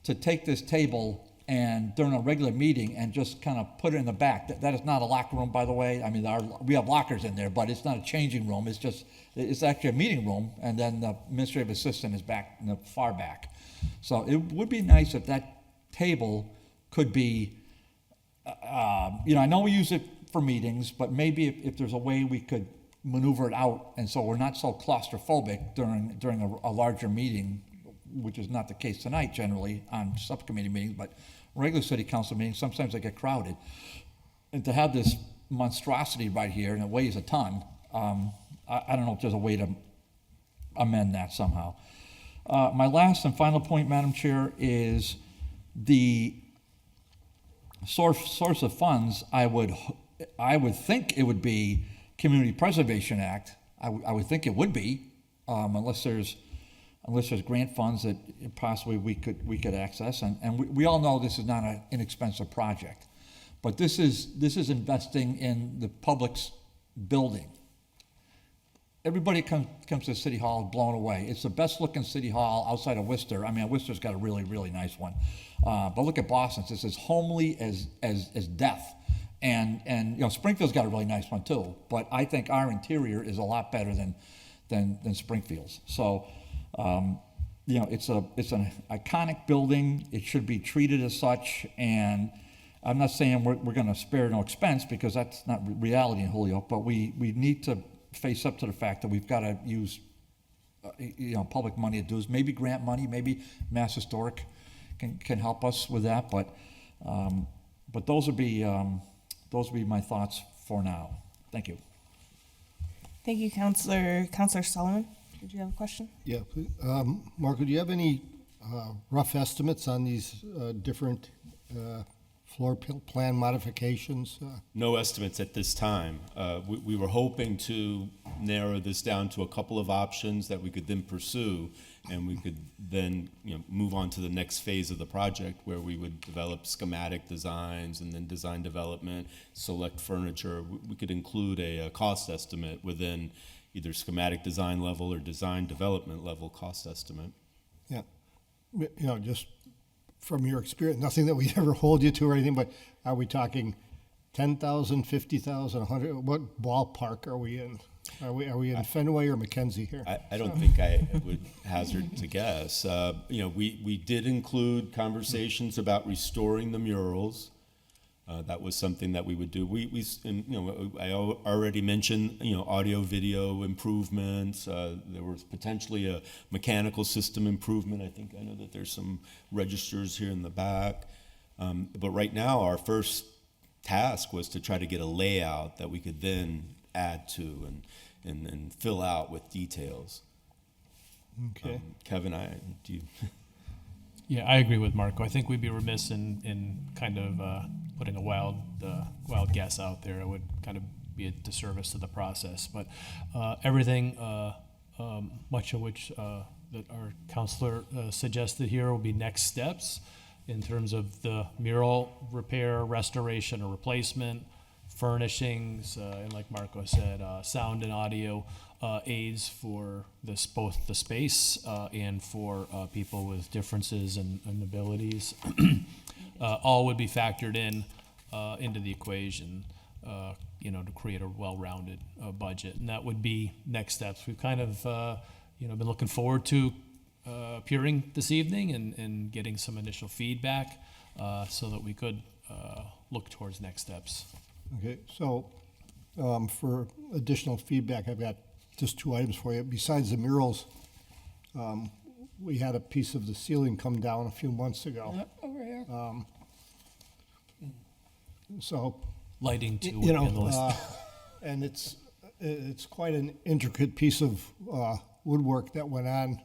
to take this table and during a regular meeting and just kind of put it in the back. That is not a locker room, by the way. We have lockers in there, but it's not a changing room. It's actually a meeting room, and then the administrative assistant is back in the far back. So it would be nice if that table could be you know, I know we use it for meetings, but maybe if there's a way we could maneuver it out, and so we're not so claustrophobic during a larger meeting, which is not the case tonight generally on subcommittee meetings, but regular city council meetings, sometimes they get crowded. And to have this monstrosity right here, and it weighs a ton, I don't know if there's a way to amend that somehow. My last and final point, Madam Chair, is the source of funds. I would think it would be Community Preservation Act. I would think it would be, unless there's grant funds that possibly we could access. And we all know this is not an inexpensive project, but this is investing in the public's building. Everybody comes to City Hall blown away. It's the best looking City Hall outside of Worcester. I mean, Worcester's got a really, really nice one. But look at Boston's. It's as homely as death. And you know, Springfield's got a really nice one too. But I think our interior is a lot better than Springfield's. So, you know, it's an iconic building. It should be treated as such. And I'm not saying we're going to spare no expense, because that's not reality in Holyoke. But we need to face up to the fact that we've got to use, you know, public money to do this. Maybe grant money, maybe Mass Historic can help us with that. But those would be my thoughts for now. Thank you. Thank you, Councilor Solomon. Did you have a question? Yeah, please. Marco, do you have any rough estimates on these different floor plan modifications? No estimates at this time. We were hoping to narrow this down to a couple of options that we could then pursue, and we could then, you know, move on to the next phase of the project, where we would develop schematic designs and then design development, select furniture. We could include a cost estimate within either schematic design level or design development level cost estimate. Yeah, you know, just from your experience, nothing that we ever hold you to or anything, but are we talking 10,000, 50,000, 100? What ballpark are we in? Are we in Fenway or Mackenzie here? I don't think I would hazard to guess. You know, we did include conversations about restoring the murals. That was something that we would do. And, you know, I already mentioned, you know, audio video improvements. There was potentially a mechanical system improvement. I know that there's some registers here in the back. But right now, our first task was to try to get a layout that we could then add to and fill out with details. Okay. Kevin, do you? Yeah, I agree with Marco. I think we'd be remiss in kind of putting a wild guess out there. It would kind of be a disservice to the process. But everything, much of which that our counselor suggested here, will be next steps in terms of the mural repair, restoration, or replacement, furnishings, and like Marco said, sound and audio aids for both the space and for people with differences and abilities. All would be factored into the equation, you know, to create a well-rounded budget, and that would be next steps. We've kind of, you know, been looking forward to appearing this evening and getting some initial feedback, so that we could look towards next steps. Okay, so for additional feedback, I've got just 2 items for you. Besides the murals, we had a piece of the ceiling come down a few months ago. Over here. So, Lighting too. you would be on the know, list. and it's quite an intricate piece of woodwork that went on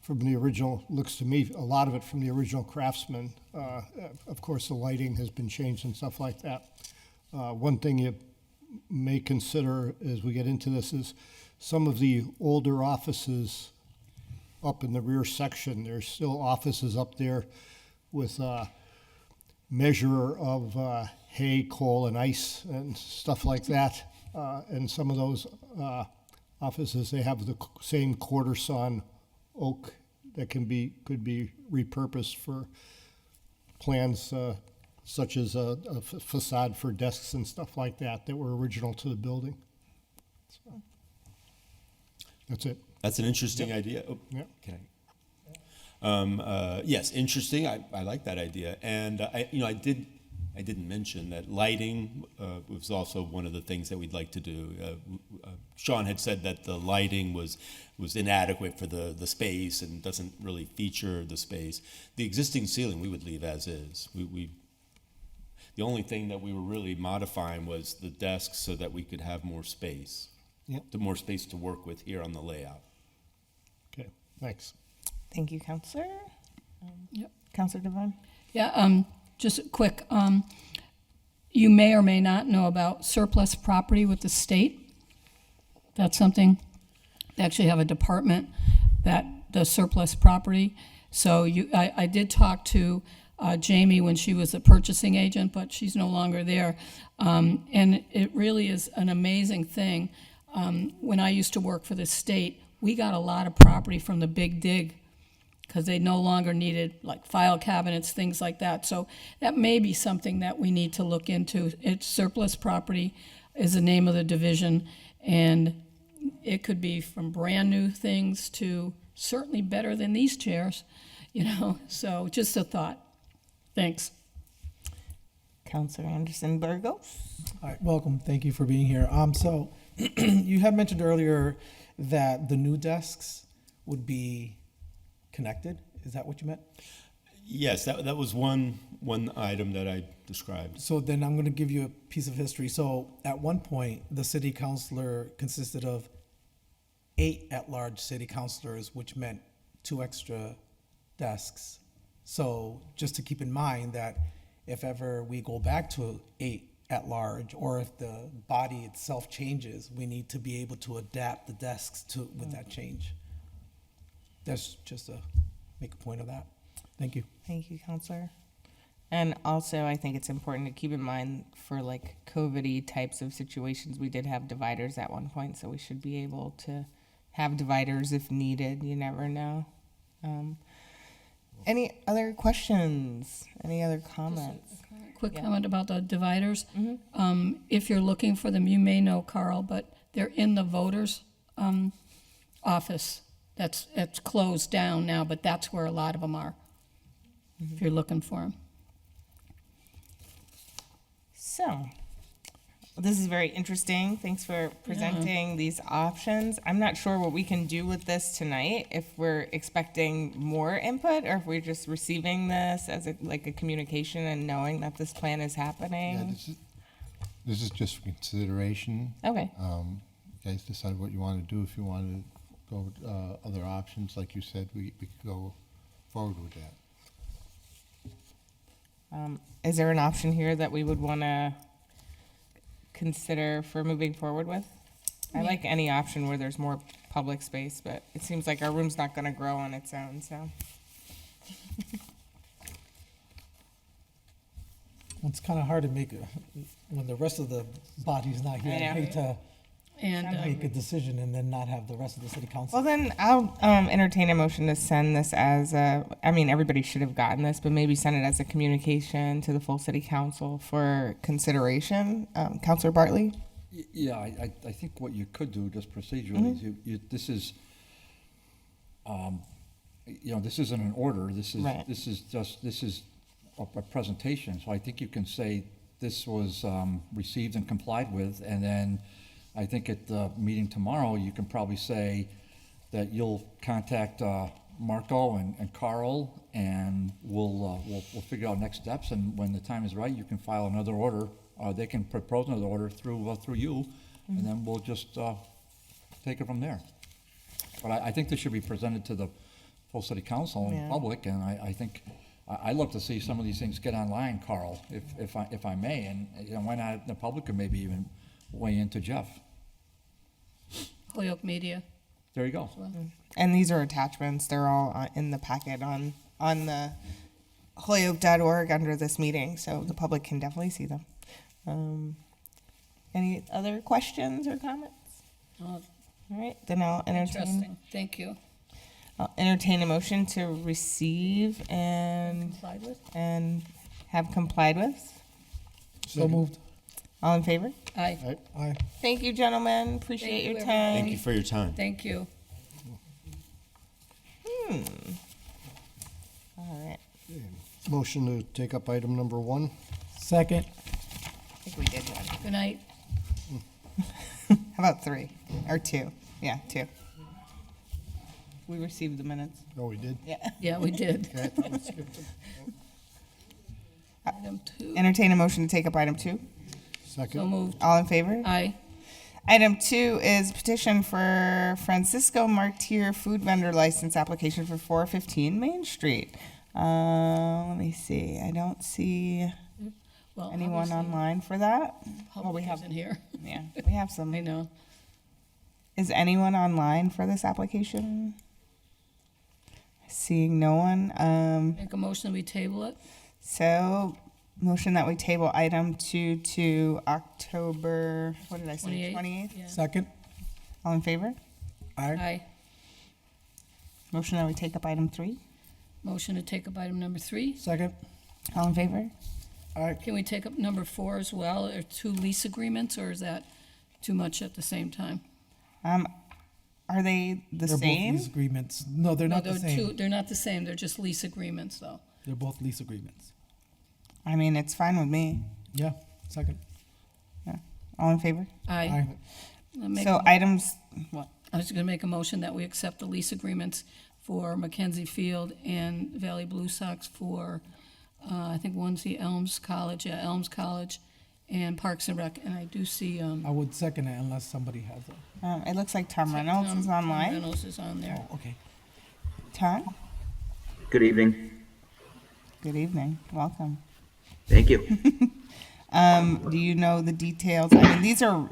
from the original, looks to me, a lot of it from the original craftsman. Of course, the lighting has been changed and stuff like that. One thing you may consider as we get into this is some of the older offices up in the rear section. There's still offices up there with measure of hay, coal, and ice and stuff like that. And some of those offices, they have the same quarter sawn oak that could be repurposed for plans such as a facade for desks and stuff like that were original to the building. So, that's it. That's an interesting idea. Oh, Yep. can I? Yes, interesting. I like that idea, and I did I didn't mention that lighting was also one of the things that we'd like to do. Sean had said that the lighting was inadequate for the space and doesn't really feature the space. The existing ceiling we would leave as is. The only thing that we were really modifying was the desks so that we could have more space. Yep. The more space to work with here on the layout. Okay, thanks. Thank you, Counselor. Yep. Counselor Devine? Yeah, just quick, you may or may not know about surplus property with the state. That's something, they actually have a department that does surplus property. So I did talk to Jamie when she was the purchasing agent, but she's no longer there. And it really is an amazing thing. When I used to work for the state, we got a lot of property from the Big Dig because they no longer needed like file cabinets, things like that. So that may be something that we need to look into. It's surplus property is the name of the division, and it could be from brand new things to certainly better than these chairs, you know. So just a thought. Thanks. Counselor Anderson Burgos? All right, welcome. Thank you for being here. So you had mentioned earlier that the new desks would be connected. Is that what you meant? Yes, that was one item that I described. So then I'm going to give you a piece of history. So at one point, the city councilor consisted of 8 at-large city councilors, which meant 2 extra desks. So just to keep in mind that if ever we go back to 8 at-large, or if the body itself changes, we need to be able to adapt the desks to with that change. That's just to make a point of that. Thank you. Thank you, Counselor. And also, I think it's important to keep in mind for like COVID-y types of situations, we did have dividers at one point, so we should be able to have dividers if needed. You never know. Any other questions? Any other comments? Quick comment about the dividers. If you're looking for them, you may know, Carl, but they're in the voters' office. It's closed down now, but that's where a lot of them are, if you're looking for them. So, this is very interesting. Thanks for presenting these options. I'm not sure what we can do with this tonight, if we're expecting more input or if we're just receiving this as a communication and knowing that this plan is happening. Yeah, this is just for consideration. Okay. You guys decide what you want to do. If you want to go with other options, like you said, we could go forward with that. Is there an option here that we would want to consider for moving forward with? I like any option where there's more public space, but it seems like our room's not going to grow on its own, so. Well, it's kind of hard to make when the rest of the body's not here. I know. I hate to And make a decision and then not have the rest of the city council. Well, then I'll entertain a motion to send this as everybody should have gotten this, but maybe send it as a communication to the full city council for consideration. Councilor Bartley? Yeah, I think what you could do, just procedurally, is this is, this isn't an order, this is, Right. this is a presentation, so I think you can say this was received and complied with, and then I think at the meeting tomorrow, you can probably say that you'll contact Marco and Carl, and we'll figure out next steps, and when the time is right, you can file another order. They can propose another order through you, and then we'll just take it from there. But I think this should be presented to the full city council and Yeah. public, and I think I'd love to see some of these things get online, Carl, if I may, and why not the public could maybe even weigh into Jeff. Holyoke Media. There you go. And these are attachments. They're all in the packet on the holyoke.org under this meeting, so the public can definitely see them. Any other questions or comments? Oh, All right, then I'll interesting. Thank you. entertain a motion to receive and Complied with? have complied with. So moved. All in favor? Aye. Aye. Thank you, gentlemen. Appreciate Thank you, your everybody. time. Thank you for your time. Thank you. All right. Motion to take up item number 1. Second. I think we did one. Good night. How about 3 or 2? Yeah, 2. We received the minutes. Oh, we did? Yeah. Yeah, we did. Okay, I thought we skipped them. Item 2. Entertain a motion to take up item 2. So Second. moved. All in favor? Aye. Item 2 is petition for Francisco Martir food vendor license application for 415 Main Street. Let me see. I don't see Well, anyone obviously, online for that. Well, we public have, isn't here. yeah, we have some. I know. Is anyone online for this application? Seeing no one. Make a motion, we table it. So, motion that we table item 2 to October, what did I say, 28th? 28th? Yeah. Second. All in favor? Aye. Aye. Motion that we take up item 3? Motion to take up item number 3. Second. All in favor? Aye. Can we take up number 4 as well? Are 2 lease agreements, or is that too much at the same time? Are they the They're same? both lease agreements. No, they're not the same. They're not the same. They're just lease agreements, though. They're both lease agreements. I mean, it's fine with me. Yeah. Second. All in favor? Aye. I'll make So a- items, what? I was going to make a motion that we accept the lease agreements for Mackenzie Field and Valley Blue Sox for, I think one's the Elms College, and Parks and Rec. And I do see, I would second it unless somebody has it. It looks like Tom Reynolds is Tom online. Reynolds is on there. Oh, okay. Tom, Good evening. good evening. Welcome. Thank you. Do you know the details? I mean, these are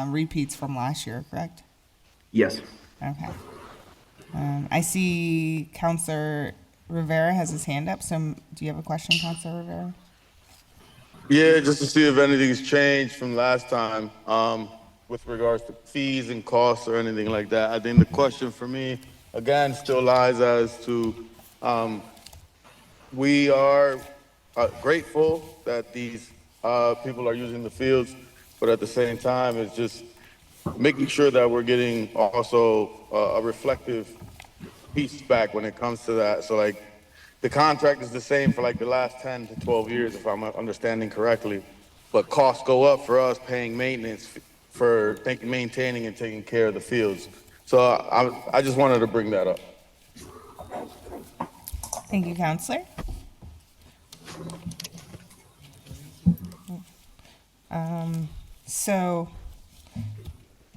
repeats from last year, correct? Yes. Okay. I see Counselor Rivera has his hand up. So, do you have a question, Counselor Rivera? Yeah, just to see if anything's changed from last time, with regards to fees and costs or anything like that. I think the question for me, again, still lies as to, we are grateful that these people are using the fields, but at the same time, it's just making sure that we're getting also a reflective piece back when it comes to that. So like, the contract is the same for like the last 10 to 12 years, if I'm understanding correctly, but costs go up for us paying maintenance for maintaining and taking care of the fields. So I just wanted to bring that up. Thank you, Counselor. So,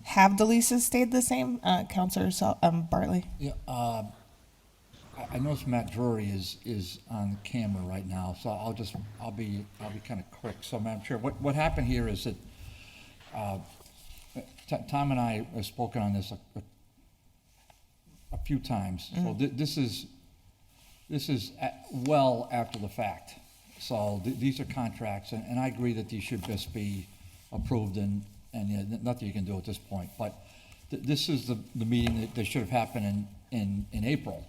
have the leases stayed the same, Counselor Bartley? Yeah, I notice Matt Drury is on camera right now, so I'll be kind of quick. So, Madam Chair, what happened here is that Tom and I have spoken on this a few times. So this is well after the fact. So these are contracts, and I agree that these should just be approved, and nothing you can do at this point. But this is the meeting that should have happened in April,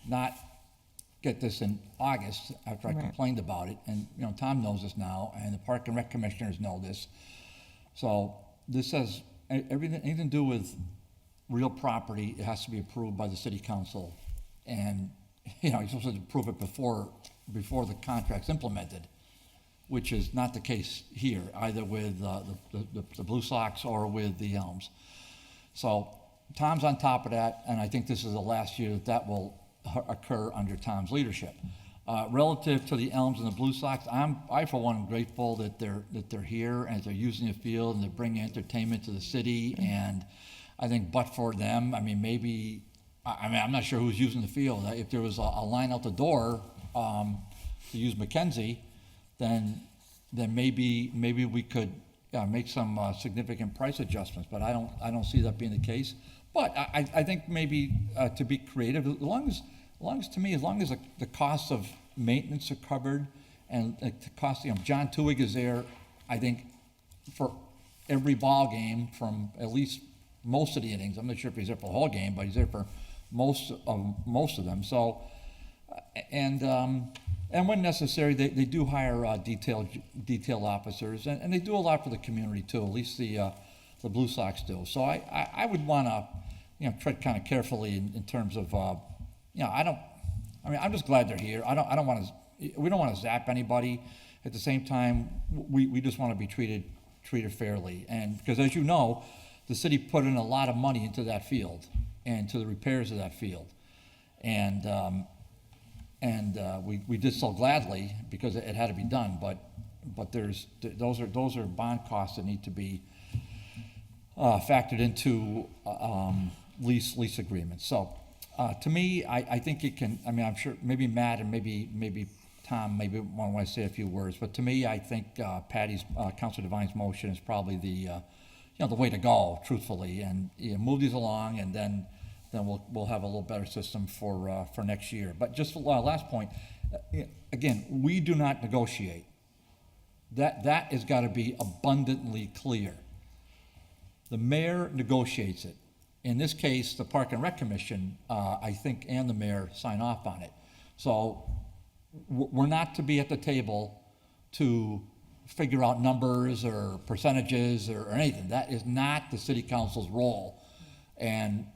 not get this in August after I complained about it. And, Tom knows this now, and the Park and Rec commissioners know this. So this has anything to do with real property. It has to be approved by the city council, and you're supposed to approve it before the contract's implemented, which is not the case here, either with the Blue Sox or with the Elms. So Tom's on top of that, and I think this is the last year that will occur under Tom's leadership. Relative to the Elms and the Blue Sox, I for one am grateful that they're here and they're using the field and they're bringing entertainment to the city. And I think, but for them, maybe I'm not sure who's using the field. If there was a line out the door to use Mackenzie, then maybe we could make some significant price adjustments. But I don't see that being the case. But I think maybe to be creative, as long as the costs of maintenance are covered and the cost, John Tuig is there, I think, for every ball game from at least most of the innings. I'm not sure if he's there for the whole game, but he's there for most of them. So, and when necessary, they do hire detail officers, and they do a lot for the community too. At least the Blue Sox do. So I would want to tread kind of carefully in terms of I I mean, I'm just glad they're here. We don't want to zap anybody. At the same time, we just want to be treated fairly. And because as you know, the city put in a lot of money into that field and to the repairs of that field. And we did so gladly because it had to be done. But those are bond costs that need to be factored into lease agreements. So to me, I think it can. I mean, I'm sure maybe Matt and maybe Tom maybe want to say a few words. But to me, I think Patty's Councilor Devine's motion is probably the way to go, truthfully, and move these along, and then we'll have a little better system for next year. But just last point, again, we do not negotiate. That has got to be abundantly clear. The mayor negotiates it. In this case, the Park and Rec Commission, I think, and the mayor sign off on it. So we're not to be at the table to figure out numbers or percentages or anything. That is not the city council's role. And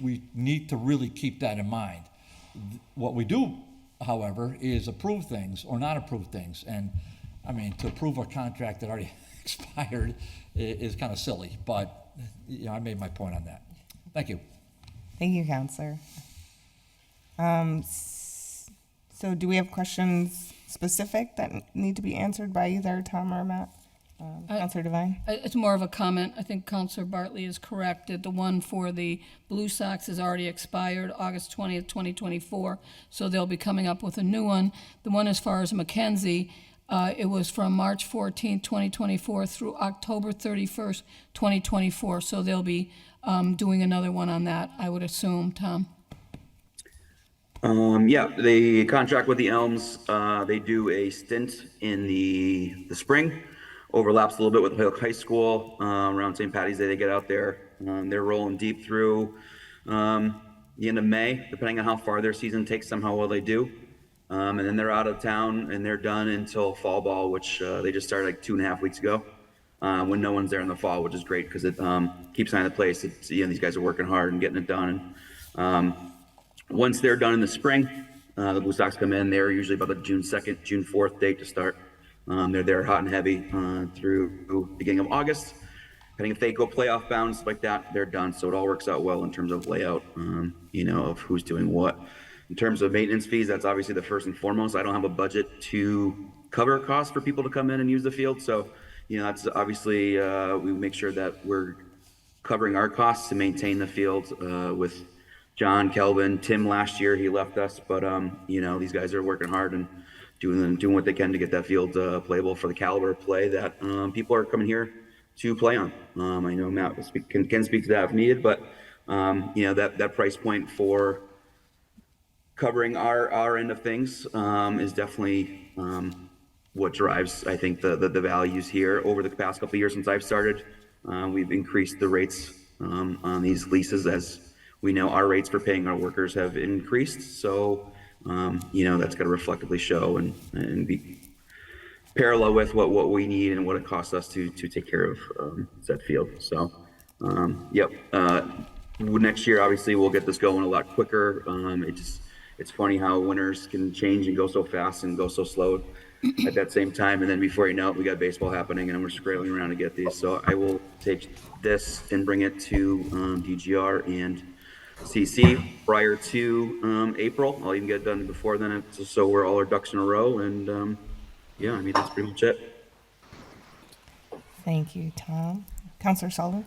we need to really keep that in mind. What we do, however, is approve things or not approve things. And I mean, to approve a contract that already expired is kind of silly, but I made my point on that. Thank you. Thank you, Counselor. So do we have questions specific that need to be answered by either Tom or Matt? Counselor Devine? It's more of a comment. I think Counselor Bartley is correct that the one for the Blue Sox has already expired August 20th, 2024, so they'll be coming up with a new one. The one as far as Mackenzie, it was from March 14th, 2024 through October 31st, 2024, so they'll be doing another one on that, I would assume, Tom. Yeah, the contract with the Elms, they do a stint in the spring, overlaps a little bit with Hoyok High School, around St. Patty's Day they get out there. They're rolling deep through the end of May, depending on how far their season takes them, how well they do. And then they're out of town and they're done until fall ball, which they just started like 2.5 weeks ago, when no one's there in the fall, which is great because it keeps an eye on the place. These guys are working hard and getting it done. Once they're done in the spring, the Blue Sox come in. They're usually about the June 2nd, June 4th date to start. They're there hot and heavy through beginning of August. Depending if they go playoff bound, stuff like that, they're done. So it all works out well in terms of layout, of who's doing what. In terms of maintenance fees, that's obviously the first and foremost. I don't have a budget to cover costs for people to come in and use the field. So, that's obviously, we make sure that we're covering our costs to maintain the field with John, Kelvin, Tim last year, he left us, but these guys are working hard and doing what they can to get that field playable for the caliber of play that people are coming here to play on. I know Matt can speak to that if needed, but that price point for covering our end of things is definitely what drives, I think, the values here. Over the past couple of years since I've started, we've increased the rates on these leases. As we know, our rates for paying our workers have increased. So, that's got to reflectively show and be parallel with what we need and what it costs us to take care of that field. So, next year, obviously, we'll get this going a lot quicker. It's funny how winters can change and go so fast and go so slow at that same time. And then before you know it, we got baseball happening and we're scrambling around to get these. So I will take this and bring it to DGR and CC prior to April. I'll even get it done before then, so we're all our ducks in a row. And that's pretty much it. Thank you, Tom. Counselor Sullivan?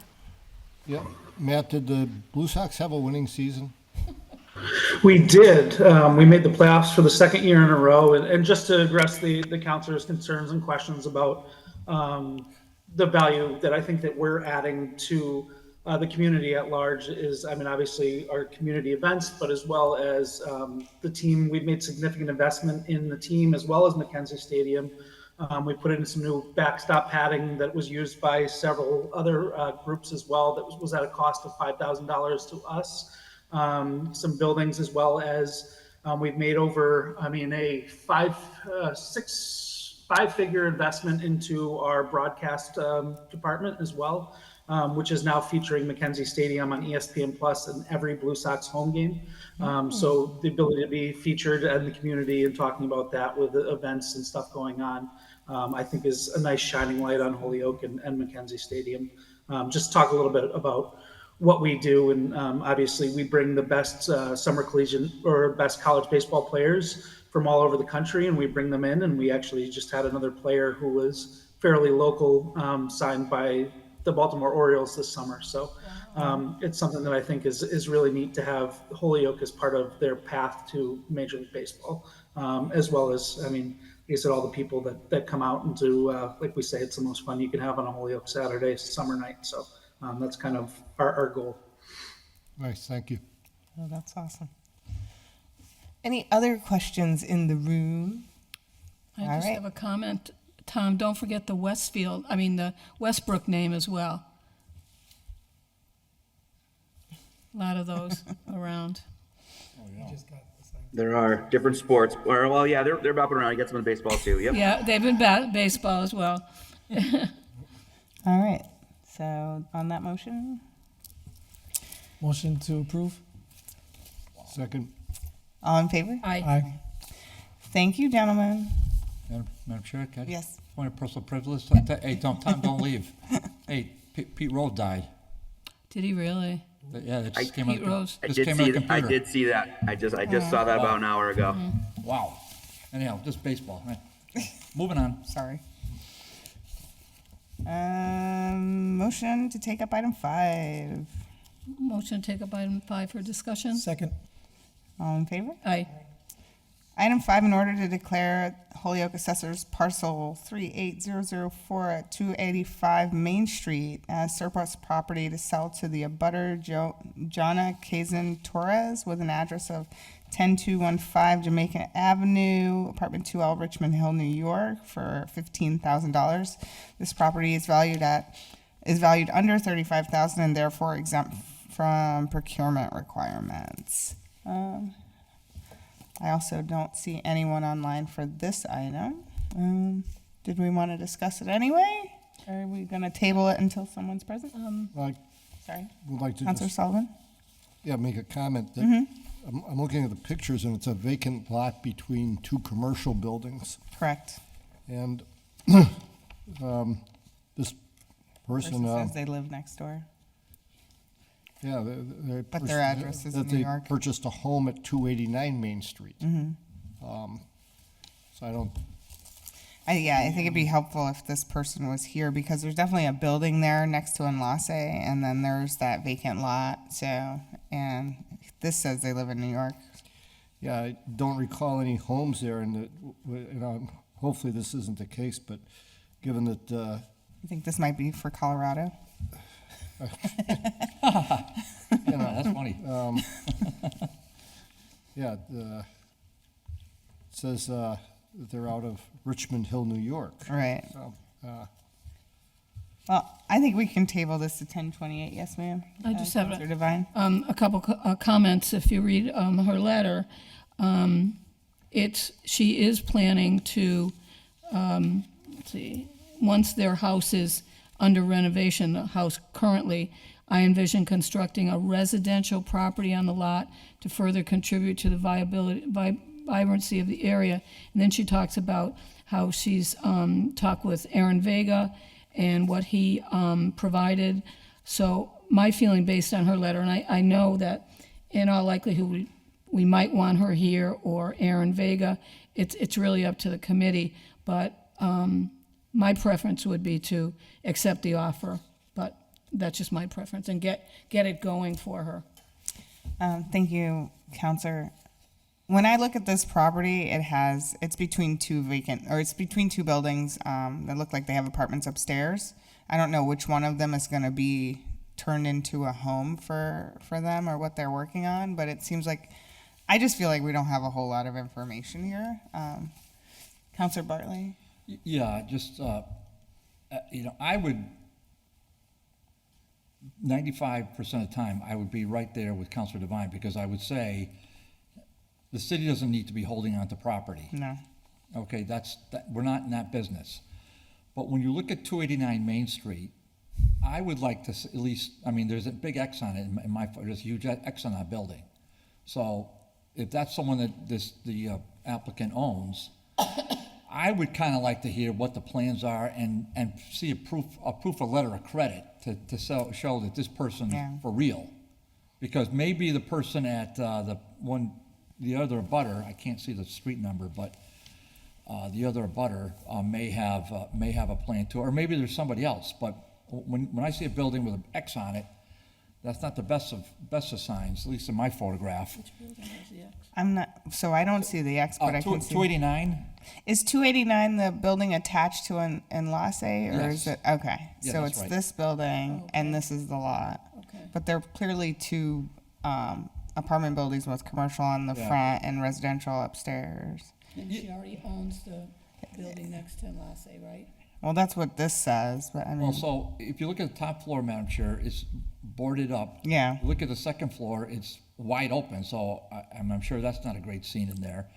Yeah. Matt, did the Blue Sox have a winning season? We did. We made the playoffs for the second year in a row. And just to address the counselor's concerns and questions about the value that I think that we're adding to the community at large is, obviously our community events, but as well as the team. We've made significant investment in the team as well as Mackenzie Stadium. We put in some new backstop padding that was used by several other groups as well. That was at a cost of $5,000 to us. Some buildings as well as we've made over, a five-figure investment into our broadcast department as well. which is now featuring Mackenzie Stadium on ESPN Plus in every Blue Sox home game. So the ability to be featured in the community and talking about that with the events and stuff going on, I think is a nice shining light on Holyoke and Mackenzie Stadium. Just talk a little bit about what we do, and obviously we bring the best summer collegiate or best college baseball players from all over the country, and we bring them in. And we actually just had another player who was fairly local signed by the Baltimore Orioles this summer. So it's something that I think is really neat to have Holyoke as part of their path to Major League Baseball, as well as, I mean, like I said, all the people that come out and do, like we say, it's the most fun you can have on a Holyoke Saturday summer night. So that's kind of our goal. Nice, thank you. Oh, that's awesome. Any other questions in the room? I All just right. have a comment. Tom, don't forget the the Westbrook name as well. A lot of those around. There are different sports. Or, well, yeah, they're bopping around. I get some in baseball too. Yep. Yeah, they've been baseball as well. All right. So on that motion, Motion to approve? Second. all in favor? Aye. Thank you, gentlemen. Madam Chair, can I? Yes. Point of personal privilege. Hey, Tom, don't leave. Hey, Pete Rose died. Did he really? Yeah, that just came Pete out. Rose. I Just did came out see of the that. I computer. did see that. I just saw that about an hour ago. Wow. Anyhow, just baseball. Right. Moving on. Sorry. Motion to take up item 5. Motion to take up item 5 for discussion? Second. All in favor? Aye. Item 5, in order to declare Holyoke Assessor's parcel 38004 at 285 Main Street as surplus property to sell to the abutter Jonna Kazan Torres with an address of 10215 Jamaica Avenue, apartment 2L, Richmond Hill, New York, for $15,000. This property is valued under $35,000 and therefore exempt from procurement requirements. I also don't see anyone online for this item. Did we want to discuss it anyway? Or are we going to table it until someone's present? I Sorry, would like to Counselor just, Sullivan? make a comment that I'm looking at the pictures and it's a vacant lot between two commercial buildings. Correct. And this Person person, says they live next door. yeah, But their address is in New York. They purchased a home at 289 Main Street. So I don't, I think it'd be helpful if this person was here because there's definitely a building there next to Enlace and then there's that vacant lot. So, and this says they live in New York. yeah, I don't recall any homes there, and hopefully this isn't the case, but given that, I think this might be for Colorado. That's funny. yeah, it says that they're out of Richmond Hill, New York. Right. So, Well, I think we can table this to 10:28. Yes, ma'am. I just have Counselor Devine. a couple comments. If you read her letter, she is planning to, let's see, once their house is under renovation, the house currently, I envision constructing a residential property on the lot to further contribute to the vibrancy of the area. And then she talks about how she's talked with Aaron Vega and what he provided. So my feeling based on her letter, and I know that in all likelihood we might want her here or Aaron Vega. It's really up to the committee, but my preference would be to accept the offer, but that's just my preference, and get it going for her. Thank you, Counselor. When I look at this property, it's between two buildings that look like they have apartments upstairs. I don't know which one of them is going to be turned into a home for them or what they're working on, but it seems like, I just feel like we don't have a whole lot of information here. Counselor Bartley? Yeah, just, I would, 95% of the time, I would be right there with Counselor Devine, because I would say the city doesn't need to be holding on to property. No. Okay, we're not in that business. But when you look at 289 Main Street, I would like to at least, I mean, there's a big X on it there's a huge X on that building. So if that's someone that the applicant owns, I would kind of like to hear what the plans are and see a proof of letter of credit to show that this person's for real. Because maybe the person at the other abutter, I can't see the street number, but the other abutter may have a plan too, or maybe there's somebody else. But when I see a building with an X on it, that's not the best of signs, at least in my photograph. Which building has the X? I'm not, so I don't see the X, but I can see. 289? Is 289 the building attached to an Enlace, or Yes. is it, okay. Yeah, So that's it's right. this building, Okay. and this is the lot. Okay. But they're clearly two apartment buildings with commercial on the Yeah. front and residential upstairs. And she already owns the building next to Enlace, right? Well, that's what this says, but I mean. Well, so if you look at the top floor, Madam Chair, it's boarded up. Yeah. Look at the second floor, it's wide open, so I'm sure that's not a great scene in there.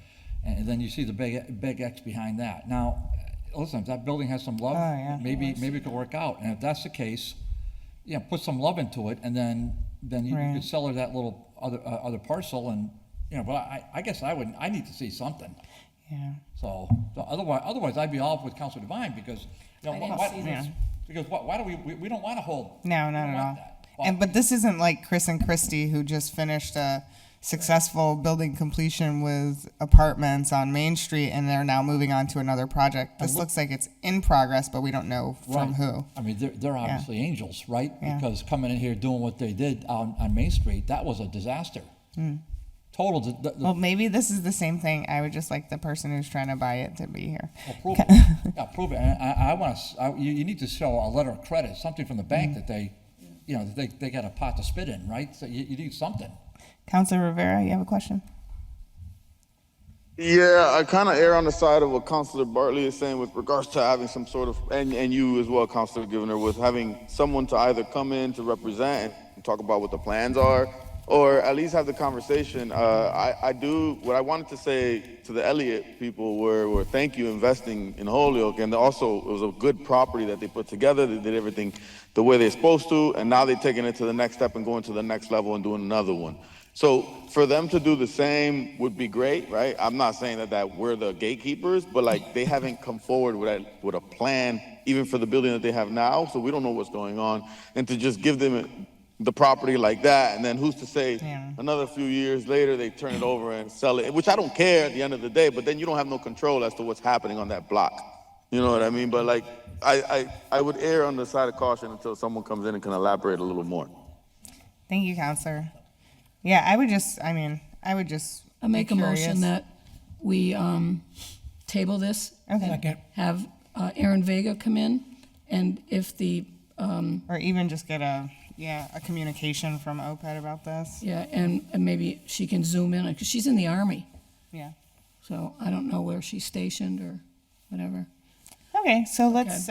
And then you see the big X behind that. Now, listen, if that building has some love, yeah. maybe it could work out. And if that's the case, put some love into it, and then you Right. could sell her that little other parcel, and but I guess I need to see something. Yeah. So otherwise I'd be off with Councilor Devine because I didn't see this. because why do we don't want to hold. No, we not don't at want all. that. But this isn't like Chris and Christie, who just finished a successful building completion with apartments on Main Street, and they're now moving on to another project. This looks like it's in progress, but we don't know from Right. who. I mean, they're obviously angels, right? Yeah. Because coming in here doing what they did on Main Street, that was a disaster. Total. Well, maybe this is the same thing. I would just like the person who's trying to buy it to be here. Prove it. Yeah, prove it. And I want to. You need to show a letter of credit, something from the bank that they, that they got a pot to spit in, right? So you need something. Counselor Rivera, you have a question? Yeah, I kind of err on the side of what Councilor Bartley is saying with regards to having some sort of, and you as well, Councilor Givner, with having someone to either come in to represent and talk about what the plans are, or at least have the conversation. What I wanted to say to the Elliott people were thank you investing in Holyoke, and also it was a good property that they put together. They did everything the way they're supposed to, and now they're taking it to the next step and going to the next level and doing another one. So for them to do the same would be great, right? I'm not saying that we're the gatekeepers, but like they haven't come forward with a plan, even for the building that they have now. So we don't know what's going on, and to just give them the property like that, and then who's to say another few years later they turn it over and sell it, which I don't care at the end of the day, but then you don't have no control as to what's happening on that block. You know what I mean? But like, I would err on the side of caution until someone comes in and can elaborate a little more. Thank you, Counselor. Yeah, I would just I make a be motion curious. that we table this. Okay. and Have Aaron Vega come in, and if the, Or even just get a communication from OPED about this. and maybe she can zoom in, because she's in the Army, Yeah. so I don't know where she's stationed or whatever. Okay, so let's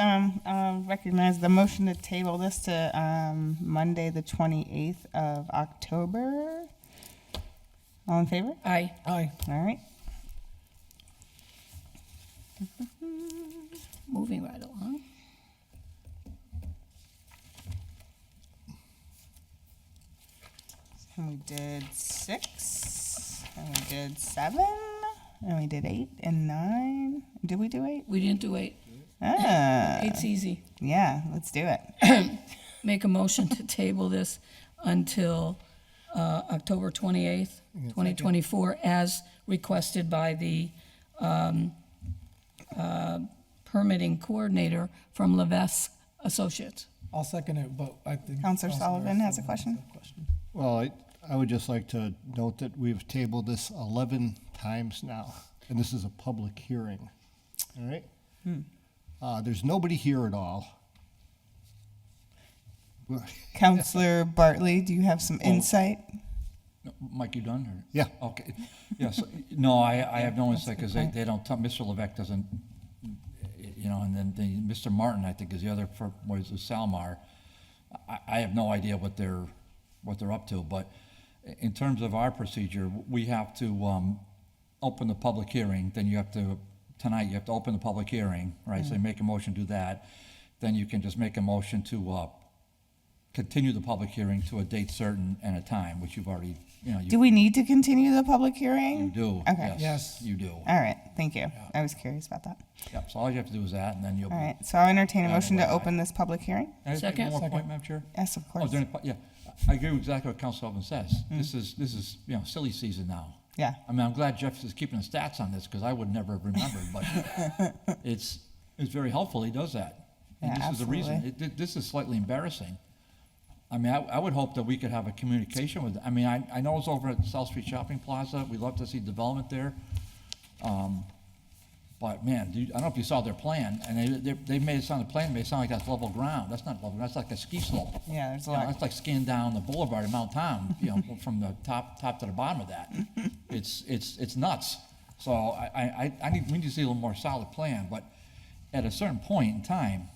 recognize the motion to table this to Monday, the 28th of October. All in favor? Aye. Aye. All right. Moving right along. And we did 6, and we did 7, and we did 8 and 9. Did we do 8? We didn't do 8. Ah, 8's easy. yeah, let's do it. Make a motion to table this until October 28th, 2024, as requested by the permitting coordinator from Levesque Associates. I'll second it, but I think. Counselor Sullivan has a Sullivan question. Well, I would just like to note that we've tabled this 11 times now, and this is a public hearing, all right? There's nobody here at all. Counselor Bartley, do you have some insight? Mike, you done? Or? Yeah. Okay. Yes. No, I have no insight because they don't tell, Mr. Levesque doesn't, and then Mr. Martin, I think, is the other, was Salmar. I have no idea what they're up to, but in terms of our procedure, we have to open the public hearing, then you have to open the public hearing, right? So you make a motion to do that. Then you can just make a motion to continue the public hearing to a date certain and a time, which you've already, Do you we need to continue the public hearing? do. Okay. Yes, you do. All right, thank you. I was curious about that. Yep, so all you have to do is that, and then you'll be. All right, so I'll entertain a Yeah, motion to anyway, open this public hearing. Can I just make one more point, Madam Chair? Yes, of Oh, course. yeah, I agree with exactly what Councilwoman says. This is, silly season now. Yeah. I mean, I'm glad Jeff is keeping the stats on this, because I would never have remembered, but it's very helpful he does that. And Yeah, this is the reason. absolutely. This is slightly embarrassing. I mean, I would hope that we could have a communication with, I mean, I know it's over at South Street Shopping Plaza. We'd love to see development there. But man, I don't know if you saw their plan, and they made it sound, the plan made it sound like that's level ground. That's not level ground, that's like a ski slope. Yeah, there's a You know, lot. That's like skiing down the boulevard in Mount Tom, from the top to the bottom of that. It's nuts. So we need to see a little more solid plan, but at a certain point in time,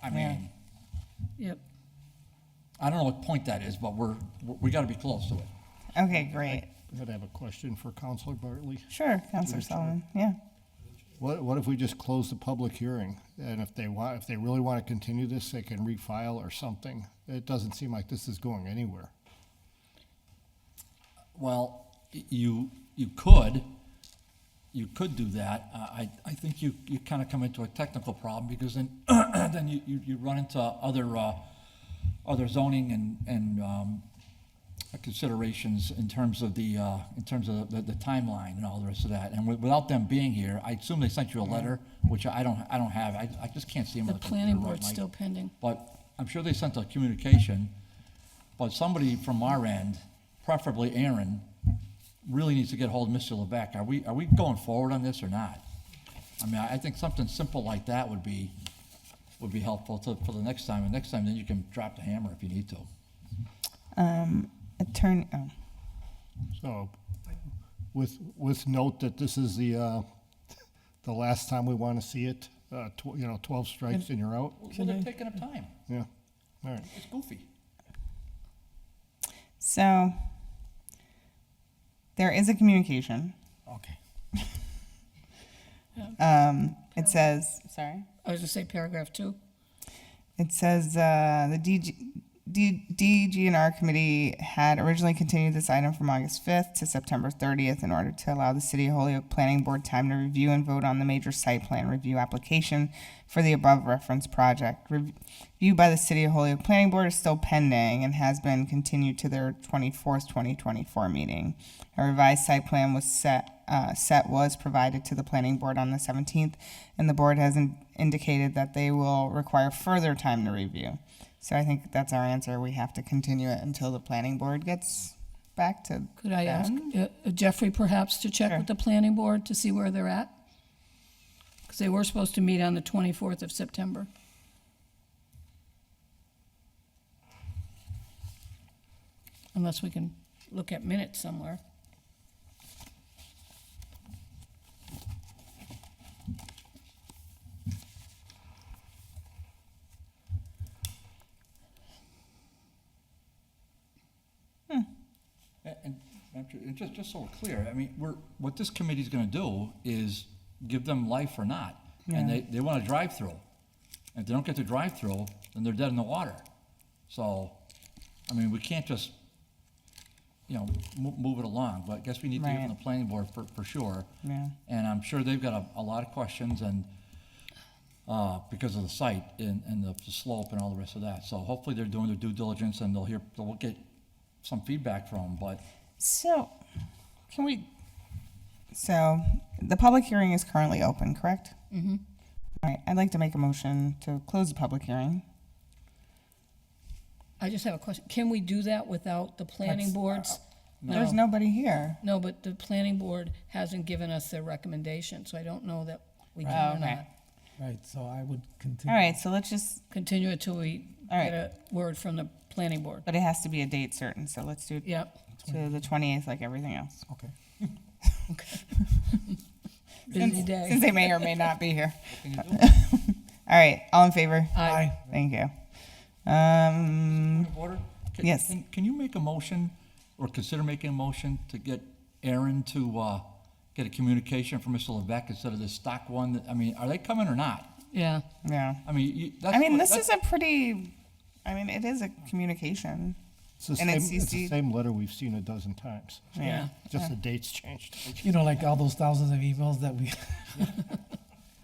I mean, Yep. I don't know what point that is, but we gotta be close to it. Okay, great. I have a question for Counselor Bartley. Sure, Counselor Sullivan, yeah. What if we just close the public hearing? And if they really want to continue this, they can refile or something? It doesn't seem like this is going anywhere. Well, you could do that. I think you kind of come into a technical problem, because then then you run into other zoning and considerations in terms of the timeline and all the rest of that. And without them being here, I assume they sent you a letter, which I don't have. I just can't see them The on the planning computer right board's now. still pending. But I'm sure they sent a communication, but somebody from our end, preferably Aaron, really needs to get hold of Mr. Levesque. Are we going forward on this or not? I mean, I think something simple like that would be helpful for the next time. And next time, then you can drop the hammer if you need to. Attorney, So, with note that this is the last time we want to see it, 12 strikes and you're out? Well, they're taking up time. Yeah, all right. It's goofy. So, there is a communication. Okay. It says, sorry? I was gonna say paragraph 2. It says, the DGNR committee had originally continued this item from August 5th to September 30th in order to allow the City of Holyoke Planning Board time to review and vote on the major site plan review application for the above referenced project. Review by the City of Holyoke Planning Board is still pending and has been continued to their 24th, 2024 meeting. A revised site plan was provided to the Planning Board on the 17th, and the board has indicated that they will require further time to review. So I think that's our answer. We have to continue it until the planning board gets back to. Could I ask them. Jeffrey perhaps to check Sure. with the planning board to see where they're at? Because they were supposed to meet on the 24th of September. Unless we can look at minutes somewhere. And just so we're clear, I mean, what this committee's gonna do is give them life or not. And Yeah. they want a drive-through. And if they don't get the drive-through, then they're dead in the water. So, I mean, we can't just, move it along, but I guess we need to hear from Right. the planning board for sure. Yeah. And I'm sure they've got a lot of questions and, because of the site and the slope and all the rest of that. So hopefully they're doing their due diligence and we'll get some feedback from them, but So, so the public hearing is currently open, correct? Mm-hmm. All right, I'd like to make a motion to close the public hearing. I just have a question. Can we do that without the planning boards? There's nobody here. No, but the planning board hasn't given us their recommendation, so I don't know that we Oh, can or okay. not. Right, so I would continue. All right, so let's just, Continue it till we All right. get a word from the planning board. but it has to be a date certain, so let's do it Yep. to the 28th like everything else. Okay. Busy day. Since they may or may not be here. All right, all in favor? Aye. Thank you. Point of order? Yes. Can you make a motion, or consider making a motion to get Aaron to get a communication from Mr. Levesque instead of this stock one? I mean, are they coming or not? Yeah. Yeah. I mean, I mean, this is a pretty I mean, it is a communication. It's the And it's same, it's the CC'd. same letter we've seen a dozen times. Yeah. Just the dates changed. You know, like all those thousands of emails that we.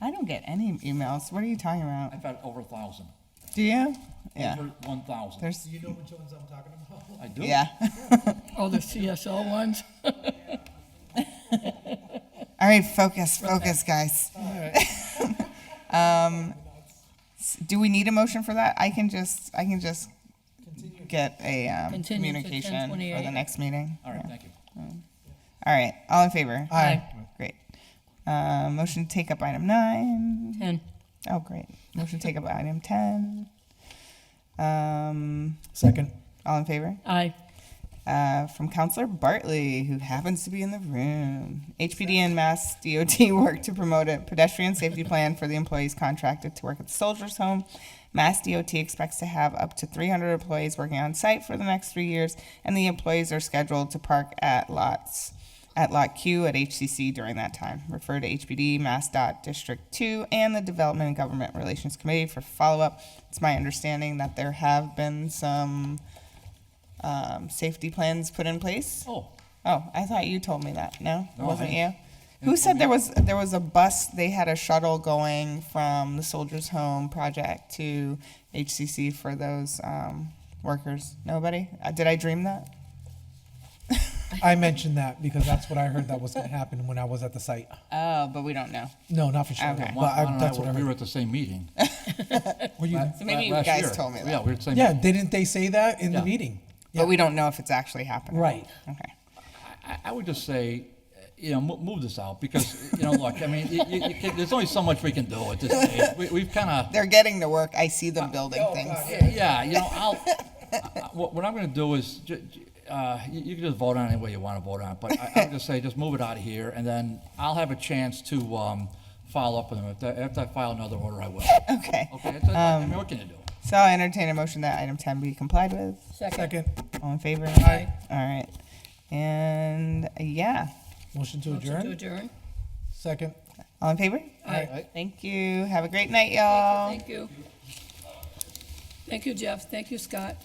I don't get any emails. What are you talking about? I've had over 1,000. Do you? Yeah. Over 1,000. There's, You know which ones I'm talking about? I do. yeah. Oh, the CSO ones? All right, focus, guys. Do we need a motion for that? I can just get a Continue to communication for the 10:28. next meeting. All right, thank you. All right, all in favor? Aye. Great. Motion to take up item 9. 10. Oh, great. Motion to take up item 10. Second. All in favor? Aye. From Counselor Bartley, who happens to be in the room. HPD and Mass DOT work to promote a pedestrian safety plan for the employees contracted to work at the Soldiers' Home. Mass DOT expects to have up to 300 employees working on site for the next 3 years, and the employees are scheduled to park at Lot Q at HCC during that time. Refer to HPD, MassDOT District 2, and the Development and Government Relations Committee for follow-up. It's my understanding that there have been some safety plans put in place. Oh, Oh, I thought you told me that. No, it No, wasn't I- you. Who said there was a bus? They had a shuttle going from the Soldiers' Home project to HCC for those workers. Nobody? Did I dream that? I mentioned that because that's what I heard that was going to happen when I was at the site. Oh, but we don't know. No, not for sure. Okay. But Juan and that's what I we were heard. at the same meeting. Were you? So maybe you Last guys year. told me that. Yeah, we were at the same. Yeah, didn't they say that in the Yeah. meeting? But we don't know if it's actually happening. Right. Okay. I would just say, move this out because, look, I mean, you can, there's only so much we can do at this stage. We've kind of, They're getting to work. I see them building things. yeah, what I'm going to do is, you can just vote on it any way you want to vote on it, but I would just say, just move it out of here, and then I'll have a chance to follow up with them. If I file another order, I will. Okay. Okay, I mean, what can you do? So I'll entertain a motion that item 10 be complied with. Second. All in favor? Aye. All right. And yeah. Motion to Motion to adjourn. adjourn. Second. All in favor? Aye. Thank you. Have a great night, y'all. Thank you. Thank you, Jeff. Thank you, Scott.